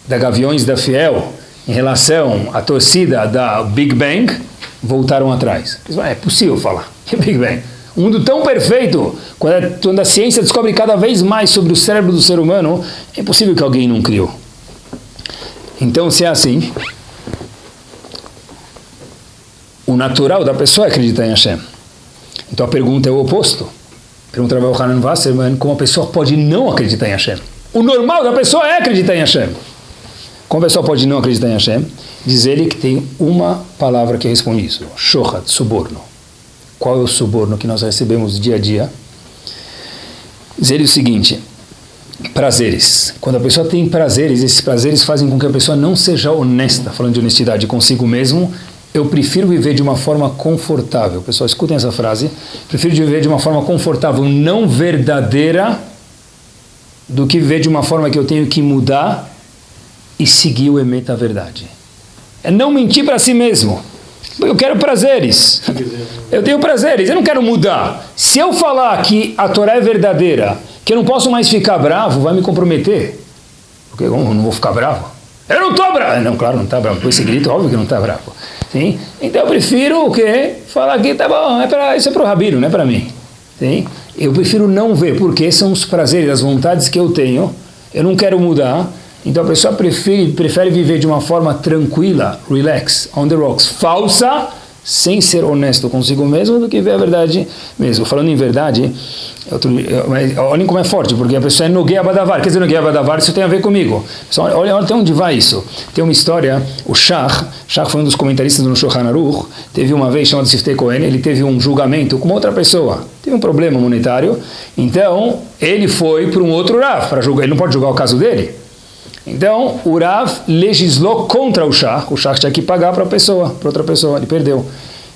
da Gaviões da Fiel, em relação à torcida da Big Bang, voltaram atrás. É possível falar que é Big Bang. Um mundo tão perfeito, quando a ciência descobre cada vez mais sobre o cérebro do ser humano, é possível que alguém não criou. Então, se é assim, o natural da pessoa é acreditar em Hashem. Então a pergunta é o oposto. Pergunta ao Rabbi Hanan Wasserman, como a pessoa pode não acreditar em Hashem? O normal da pessoa é acreditar em Hashem. Como a pessoa pode não acreditar em Hashem? Diz ele que tem uma palavra que responde isso. Shohat, suborno. Qual é o suborno que nós recebemos dia a dia? Diz ele o seguinte: prazeres. Quando a pessoa tem prazeres, esses prazeres fazem com que a pessoa não seja honesta, falando de honestidade consigo mesmo. Eu prefiro viver de uma forma confortável. Pessoal, escutem essa frase. Prefiro viver de uma forma confortável, não verdadeira, do que viver de uma forma que eu tenho que mudar e seguir o emet, a verdade. É não mentir para si mesmo. Eu quero prazeres. Eu tenho prazeres, eu não quero mudar. Se eu falar que a Torá é verdadeira, que eu não posso mais ficar bravo, vai me comprometer. Porque eu não vou ficar bravo. Eu não estou bravo. Não, claro, não está bravo. Depois esse grito, óbvio que não está bravo. Sim? Então eu prefiro o quê? Falar que tá bom, isso é para o Rabino, não é para mim. Sim? Eu prefiro não ver, porque são os prazeres, as vontades que eu tenho. Eu não quero mudar. Então a pessoa prefere viver de uma forma tranquila, relax, on the rocks, falsa, sem ser honesto consigo mesmo, do que ver a verdade mesmo. Falando em verdade, olhem como é forte, porque a pessoa é Nogueia Badavar. Quer dizer, Nogueia Badavar, isso tem a ver comigo. Pessoal, olha até onde vai isso. Tem uma história, o Shach foi um dos comentaristas do Shulchan Aruch, teve uma vez, chamado Siftei Cohen, ele teve um julgamento com uma outra pessoa, teve um problema monetário, então ele foi para um outro Rav, para julgar, ele não pode julgar o caso dele. Então, o Rav legislou contra o Shach tinha que pagar para outra pessoa, ele perdeu.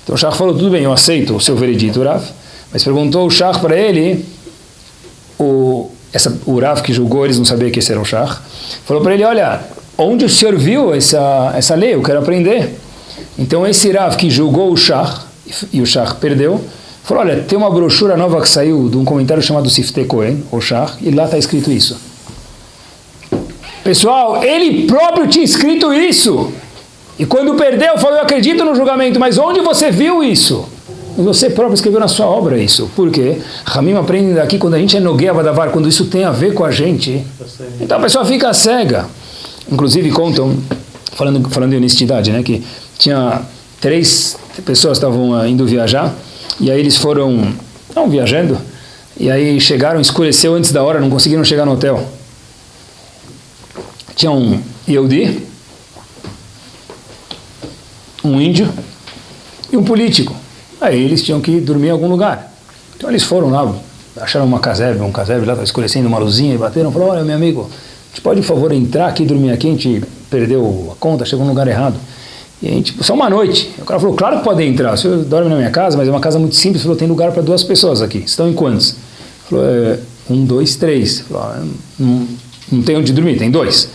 Então o Shach falou, tudo bem, eu aceito o seu veredito, Rav, mas perguntou o Shach para ele, o Rav que julgou, eles não sabiam que esse era o Shach, falou para ele, olha, onde o senhor viu essa lei, eu quero aprender. Então esse Rav que julgou o Shach, e o Shach perdeu, falou, olha, tem uma brochura nova que saiu de um comentário chamado Siftei Cohen, o Shach, e lá está escrito isso. Pessoal, ele próprio tinha escrito isso. E quando perdeu, falou, eu acredito no julgamento, mas onde você viu isso? Você próprio escreveu na sua obra isso. Por quê? Ramim aprende daqui, quando a gente é Nogueia Badavar, quando isso tem a ver com a gente, então a pessoa fica cega. Inclusive contam, falando de honestidade, né, que tinha 3 pessoas que estavam indo viajar, e aí eles foram viajando, e aí chegaram, escureceu antes da hora, não conseguiram chegar no hotel. Tinha um Yehudi, um índio e um político. Aí eles tinham que dormir em algum lugar. Então eles foram lá, acharam um casebre lá, estava escurecendo uma luzinha e bateram, falaram, olha meu amigo, a gente pode por favor entrar aqui, dormir aqui, a gente perdeu a conta, chegou no lugar errado. E a gente, só uma noite. O cara falou, claro que pode entrar, o senhor dorme na minha casa, mas é uma casa muito simples. Ele falou, tem lugar para 2 pessoas aqui. Estão em quantos? Ele falou, 1, 2, 3. Ele falou, não tem onde dormir, tem 2.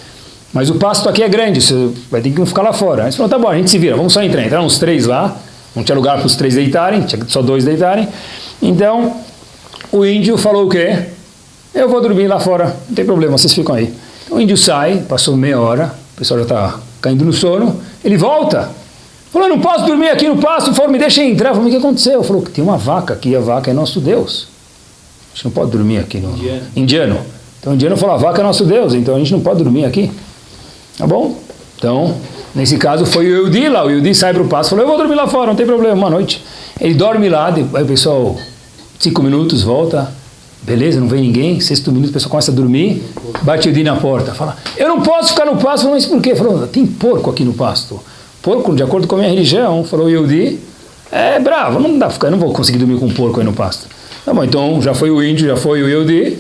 Mas o pasto aqui é grande, você vai ter que ficar lá fora. Aí ele falou, tá bom, a gente se vira, vamos só entrar. Entraram uns 3 lá, não tinha lugar para os 3 deitarem, tinha só 2 deitarem. Então, o índio falou o quê? Eu vou dormir lá fora, não tem problema, vocês ficam aí. O índio sai, passou meia hora, o pessoal já está caindo no sono, ele volta. Falou, eu não posso dormir aqui no pasto, falou, me deixa entrar. Eu falei, o que aconteceu? Falou, tem uma vaca aqui, a vaca é nosso Deus. A gente não pode dormir aqui no... Indiano. Então o indiano falou, a vaca é nosso Deus, então a gente não pode dormir aqui. Tá bom? Então, nesse caso foi o Yehudi lá, o Yehudi sai para o pasto, falou, eu vou dormir lá fora, não tem problema, uma noite. Ele dorme lá, aí o pessoal, 5 minutos, volta, beleza, não vem ninguém, 6º minuto, o pessoal começa a dormir, bate o Yehudi na porta, fala, eu não posso ficar no pasto, falou, mas por quê? Falou, tem porco aqui no pasto. Porco, de acordo com a minha religião, falou o Yehudi, é bravo, não dá pra ficar, eu não vou conseguir dormir com um porco aí no pasto. Tá bom, então já foi o índio, já foi o Yehudi,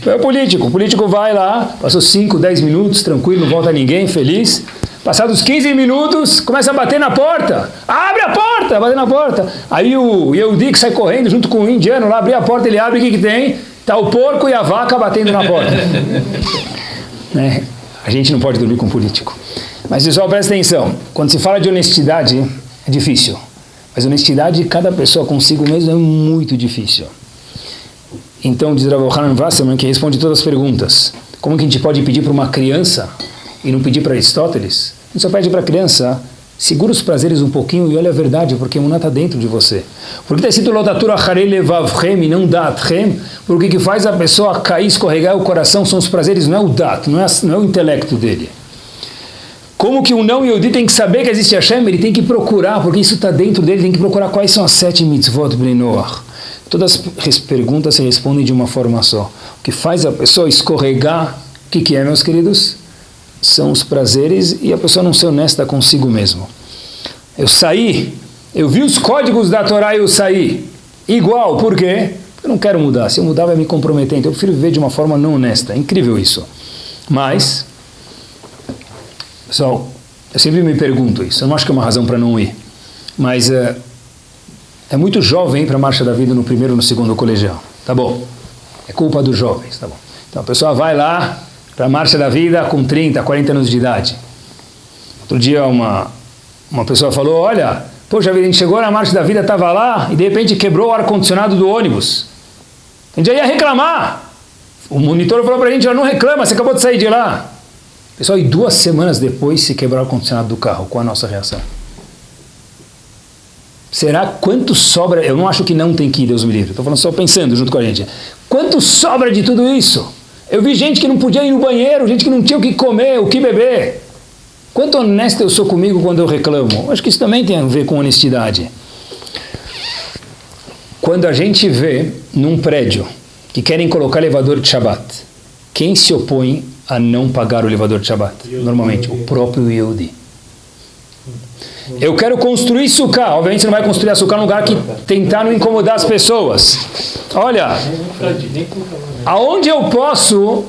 foi o político. O político vai lá, passou 5, 10 minutos, tranquilo, não volta ninguém, feliz. Passados 15 minutos, começa a bater na porta. Abre a porta, bater na porta. Aí o Yehudi que sai correndo junto com o indiano lá, abre a porta, ele abre, o que tem? Tá o porco e a vaca batendo na porta. Né? A gente não pode dormir com político. Mas pessoal, presta atenção, quando se fala de honestidade, é difícil. Mas honestidade de cada pessoa consigo mesmo é muito difícil. Então, diz Rav Yochanan Wasserman, que responde todas as perguntas. Como que a gente pode pedir para uma criança e não pedir para Aristóteles? A gente só pede para a criança, segura os prazeres um pouquinho e olha a verdade, porque a emuná está dentro de você. Por que está escrito Lotatura Acharei Levavchem e não Datchem? Porque o que faz a pessoa cair, escorregar o coração são os prazeres, não é o Dat, não é o intelecto dele. Como que o não-Yehudi tem que saber que existe Hashem? Ele tem que procurar, porque isso está dentro dele, tem que procurar quais são as 7 mitzvot Bnei Noach. Todas as perguntas se respondem de uma forma só. O que faz a pessoa escorregar, o que é, meus queridos? São os prazeres e a pessoa não ser honesta consigo mesmo. Eu saí, eu vi os códigos da Torá e eu saí. Igual, por quê? Eu não quero mudar. Se eu mudar vai me comprometer, então eu prefiro viver de uma forma não honesta. É incrível isso. Mas... pessoal, eu sempre me pergunto isso, eu não acho que é uma razão para não ir, mas é muito jovem para a Marcha da Vida no primeiro ou no segundo colegial, tá bom, é culpa dos jovens, tá bom. Então a pessoa vai lá para a Marcha da Vida com 30, 40 anos de idade. Outro dia uma pessoa falou, olha, poxa vida, a gente chegou na Marcha da Vida, estava lá e de repente quebrou o ar-condicionado do ônibus. A gente já ia reclamar. O monitor falou para a gente, não reclama, você acabou de sair de lá. Pessoal, e 2 semanas depois se quebrou o ar-condicionado do carro. Qual a nossa reação? Será quanto sobra? Eu não acho que não tem que ir, Deus me livre. Estou falando só pensando junto com a gente. Quanto sobra de tudo isso? Eu vi gente que não podia ir no banheiro, gente que não tinha o que comer, o que beber. Quanto honesto eu sou comigo quando eu reclamo? Acho que isso também tem a ver com honestidade. Quando a gente vê num prédio que querem colocar elevador de Shabbat, quem se opõe a não pagar o elevador de Shabbat? Normalmente, o próprio Yehudi. Eu quero construir sukkah. Obviamente você não vai construir a sukkah num lugar que tentar não incomodar as pessoas. Olha, aonde eu posso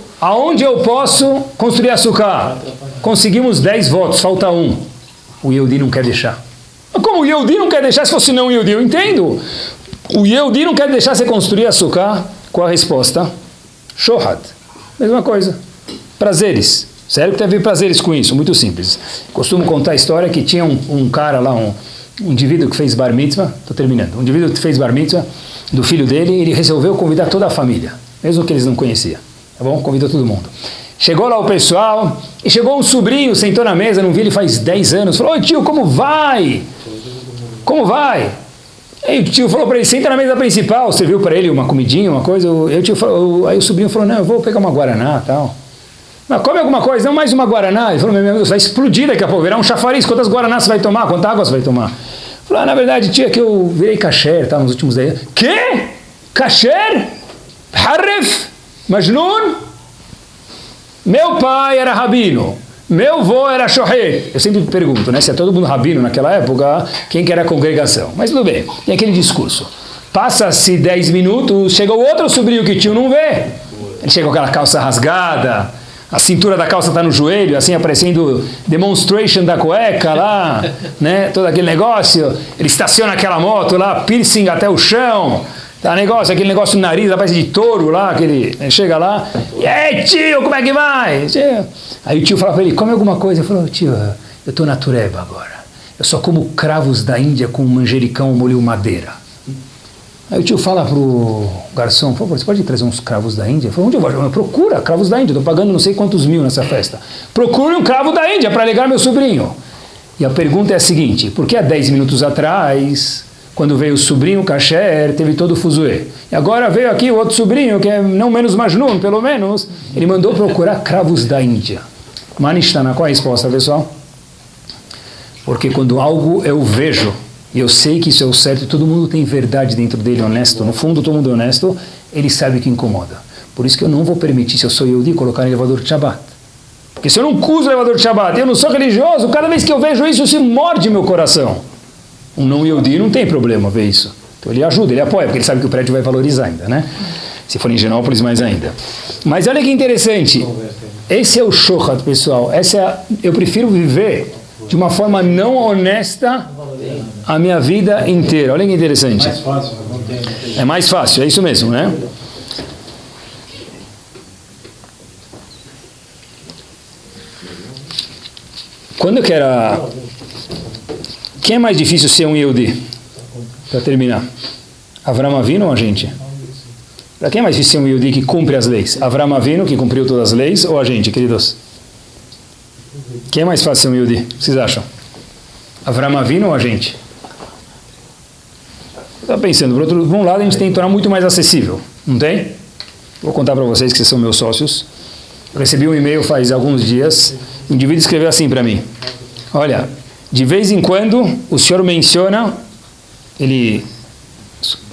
construir a sukkah? Conseguimos 10 votos, falta 1. O Yehudi não quer deixar. Como o Yehudi não quer deixar se fosse não Yehudi? Eu entendo. O Yehudi não quer deixar você construir a sukkah. Qual a resposta? Shohat. Mesma coisa. Prazeres. Sério que teve prazeres com isso? Muito simples. Costumo contar a história que tinha um cara lá, um indivíduo que fez bar mitzvah, estou terminando, um indivíduo que fez bar mitzvah do filho dele, ele resolveu convidar toda a família, mesmo que eles não conheciam, tá bom? Convidou todo mundo. Chegou lá o pessoal, e chegou um sobrinho, sentou na mesa, não vi ele faz 10 anos, falou, oi tio, como vai? Como vai? Aí o tio falou para ele, senta na mesa principal, serviu para ele uma comidinha, uma coisa, aí o sobrinho falou, não, eu vou pegar uma guaraná e tal. Mas come alguma coisa, não mais uma guaraná. Ele falou, meu Deus, vai explodir daqui a pouco, virar um chafariz, quantas guaranás você vai tomar, quanta água você vai tomar? Ele falou, na verdade, tia, que eu virei kasher, tá, nos últimos 10 anos. Quê? Kasher? Harref? Majnun? Meu pai era rabino, meu avô era shohet. Eu sempre pergunto, né, se é todo mundo rabino naquela época, quem que era a congregação? Mas tudo bem, tem aquele discurso. Passa-se 10 minutos, chega o outro sobrinho que o tio não vê. Ele chega com aquela calça rasgada, a cintura da calça está no joelho, assim aparecendo demonstration da cueca lá, né? Todo aquele negócio. Ele estaciona aquela moto lá, piercing até o chão, tá, aquele negócio no nariz, aparece de touro lá, ele chega lá, e aí tio, como é que vai? Tio. Aí o tio fala para ele, come alguma coisa. Ele falou, tio, eu estou natureba agora, eu só como cravos da Índia com manjericão, molho madeira. Aí o tio fala pro garçom, por favor, você pode trazer uns cravos da Índia? Ele falou, onde eu vou? Procura cravos da Índia, estou pagando não sei quantos mil nessa festa. Procure um cravo da Índia para alegar meu sobrinho. E a pergunta é a seguinte, por que há 10 minutos atrás, quando veio o sobrinho Kasher, teve todo o fuzuê? E agora veio aqui o outro sobrinho, que é não menos Majnun, pelo menos, ele mandou procurar cravos da Índia. Manishtana, qual é a resposta, pessoal? Porque quando algo eu vejo, e eu sei que isso é o certo, todo mundo tem verdade dentro dele, honesto, no fundo todo mundo é honesto, ele sabe que incomoda. Por isso que eu não vou permitir, se eu sou Yehudi, colocar no elevador de Shabbat. Porque se eu não uso o elevador de Shabbat, eu não sou religioso, cada vez que eu vejo isso, se morde meu coração. Um não Yehudi não tem problema ver isso. Então ele ajuda, ele apoia, porque ele sabe que o prédio vai valorizar ainda, né? Se for em Genópolis, mais ainda. Mas olha que interessante, esse é o shohat, pessoal, eu prefiro viver de uma forma não honesta a minha vida inteira. Olha que interessante. É mais fácil, é isso mesmo, né? Quando que era... Quem é mais difícil ser um Yehudi? Para terminar. Avram Avinu ou a gente? Para quem é mais difícil ser um Yehudi que cumpre as leis? Avram Avinu, que cumpriu todas as leis, ou a gente, queridos? Quem é mais fácil ser um Yehudi? Vocês acham? Avram Avinu ou a gente? Estava pensando, por um lado a gente tem que tornar muito mais acessível, não tem? Vou contar para vocês que vocês são meus sócios. Eu recebi um e-mail faz alguns dias, um indivíduo escreveu assim para mim, olha, de vez em quando o senhor menciona, ele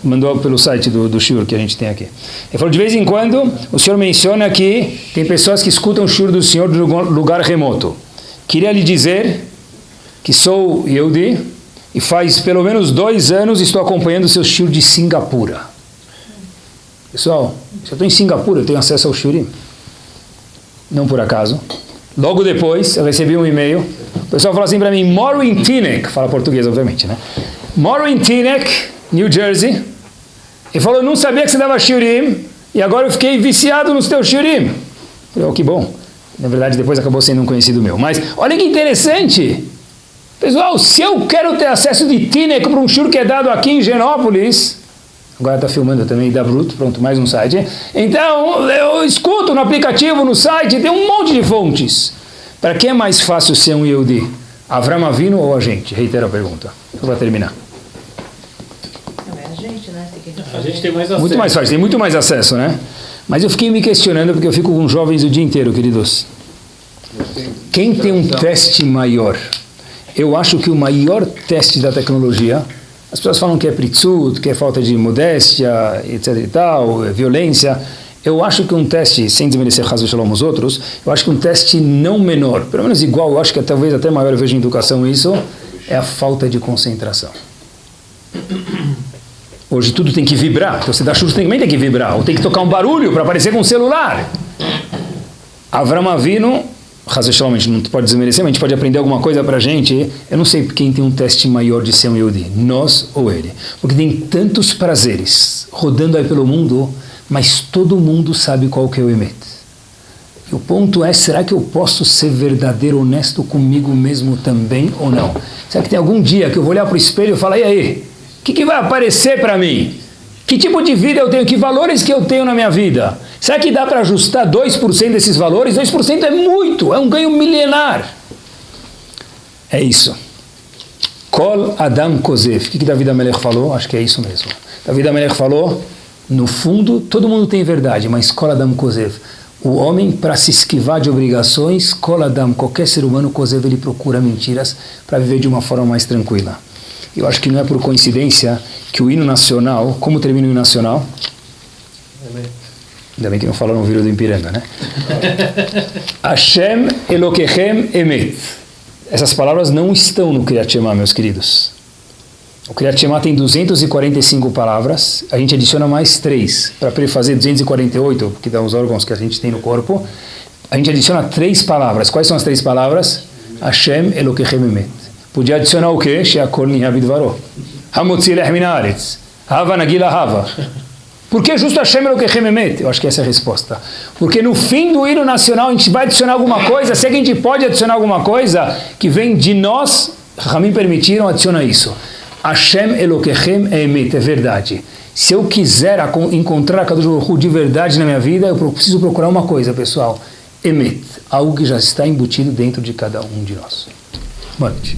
mandou pelo site do shiur que a gente tem aqui, ele falou, de vez em quando o senhor menciona que tem pessoas que escutam o shiur do senhor de lugar remoto. Queria lhe dizer que sou Yehudi, e faz pelo menos 2 anos estou acompanhando o seu shiur de Singapura. Pessoal, se eu estou em Singapura, eu tenho acesso ao shiurim. Não por acaso. Logo depois, eu recebi um e-mail. O pessoal falou assim para mim, moro em Teaneck, fala português, obviamente, né? Moro em Teaneck, New Jersey. E falou, não sabia que você dava shiurim, e agora eu fiquei viciado nos teus shiurim. Falei, oh, que bom. Na verdade, depois acabou sendo um conhecido meu. Mas, olha que interessante. Pessoal, se eu quero ter acesso de Teaneck para um shiur que é dado aqui em Genópolis, agora está filmando também, dá bruto, pronto, mais um site. Então, eu escuto no aplicativo, no site, tem um monte de fontes. Para quem é mais fácil ser um Yehudi? Avram Avinu ou a gente? Reitero a pergunta, só para terminar. Não, é a gente, né? A gente tem mais acesso. Muito mais fácil, tem muito mais acesso, né? Mas eu fiquei me questionando, porque eu fico com jovens o dia inteiro, queridos. Quem tem um teste maior? Eu acho que o maior teste da tecnologia, as pessoas falam que é pritzut, que é falta de modéstia, etc e tal, violência. Eu acho que um teste, sem desmerecer Chas v'Shalom os outros, eu acho que um teste não menor, pelo menos igual, eu acho que talvez até maior, eu vejo em educação isso, é a falta de concentração. Hoje tudo tem que vibrar, então você dá chute também tem que vibrar, ou tem que tocar um barulho para aparecer com um celular. Avram Avinu, Chas v'Shalom, a gente não pode desmerecer, mas a gente pode aprender alguma coisa para a gente. Eu não sei quem tem um teste maior de ser um Yehudi, nós ou ele. Porque tem tantos prazeres rodando aí pelo mundo, mas todo mundo sabe qual que é o Emet. E o ponto é, será que eu posso ser verdadeiro, honesto comigo mesmo também ou não? Será que tem algum dia que eu vou olhar para o espelho e falar, e aí, o que vai aparecer para mim? Que tipo de vida eu tenho? Que valores que eu tenho na minha vida? Será que dá para ajustar 2% desses valores? 2% é muito, é um ganho milenar. É isso. Kol Adam Kozev. O que David HaMelech falou? Acho que é isso mesmo. David HaMelech falou, no fundo, todo mundo tem verdade, mas Kol Adam Kozev. O homem, para se esquivar de obrigações, Kol Adam, qualquer ser humano, Kozev, ele procura mentiras para viver de uma forma mais tranquila. Eu acho que não é por coincidência que o hino nacional, como termina o hino nacional? Ainda bem que não falaram o vírus do Ipiranga, né? Hashem Elokechem Emet. Essas palavras não estão no Kriyat Shema, meus queridos. O Kriyat Shema tem 245 palavras, a gente adiciona mais 3, para fazer 248, que dá os órgãos que a gente tem no corpo. a gente adiciona 3 palavras. Quais são as 3 palavras? Hashem Elokechem Emet. Podia adicionar o quê? She'akol niha bidvaro. Hamotzi lech min haaretz. Hava nagila hava. Por que justo Hashem Elokechem Emet? Eu acho que essa é a resposta. Porque no fim do hino nacional a gente vai adicionar alguma coisa. Se é que a gente pode adicionar alguma coisa que vem de nós, Ramim permitiram, adiciona isso. Hashem Elokechem Emet, é verdade. Se eu quiser encontrar a Kadosh Baruch Hu de verdade na minha vida, eu preciso procurar uma coisa, pessoal. Emet, algo que já está embutido dentro de cada um de nós. Boa noite.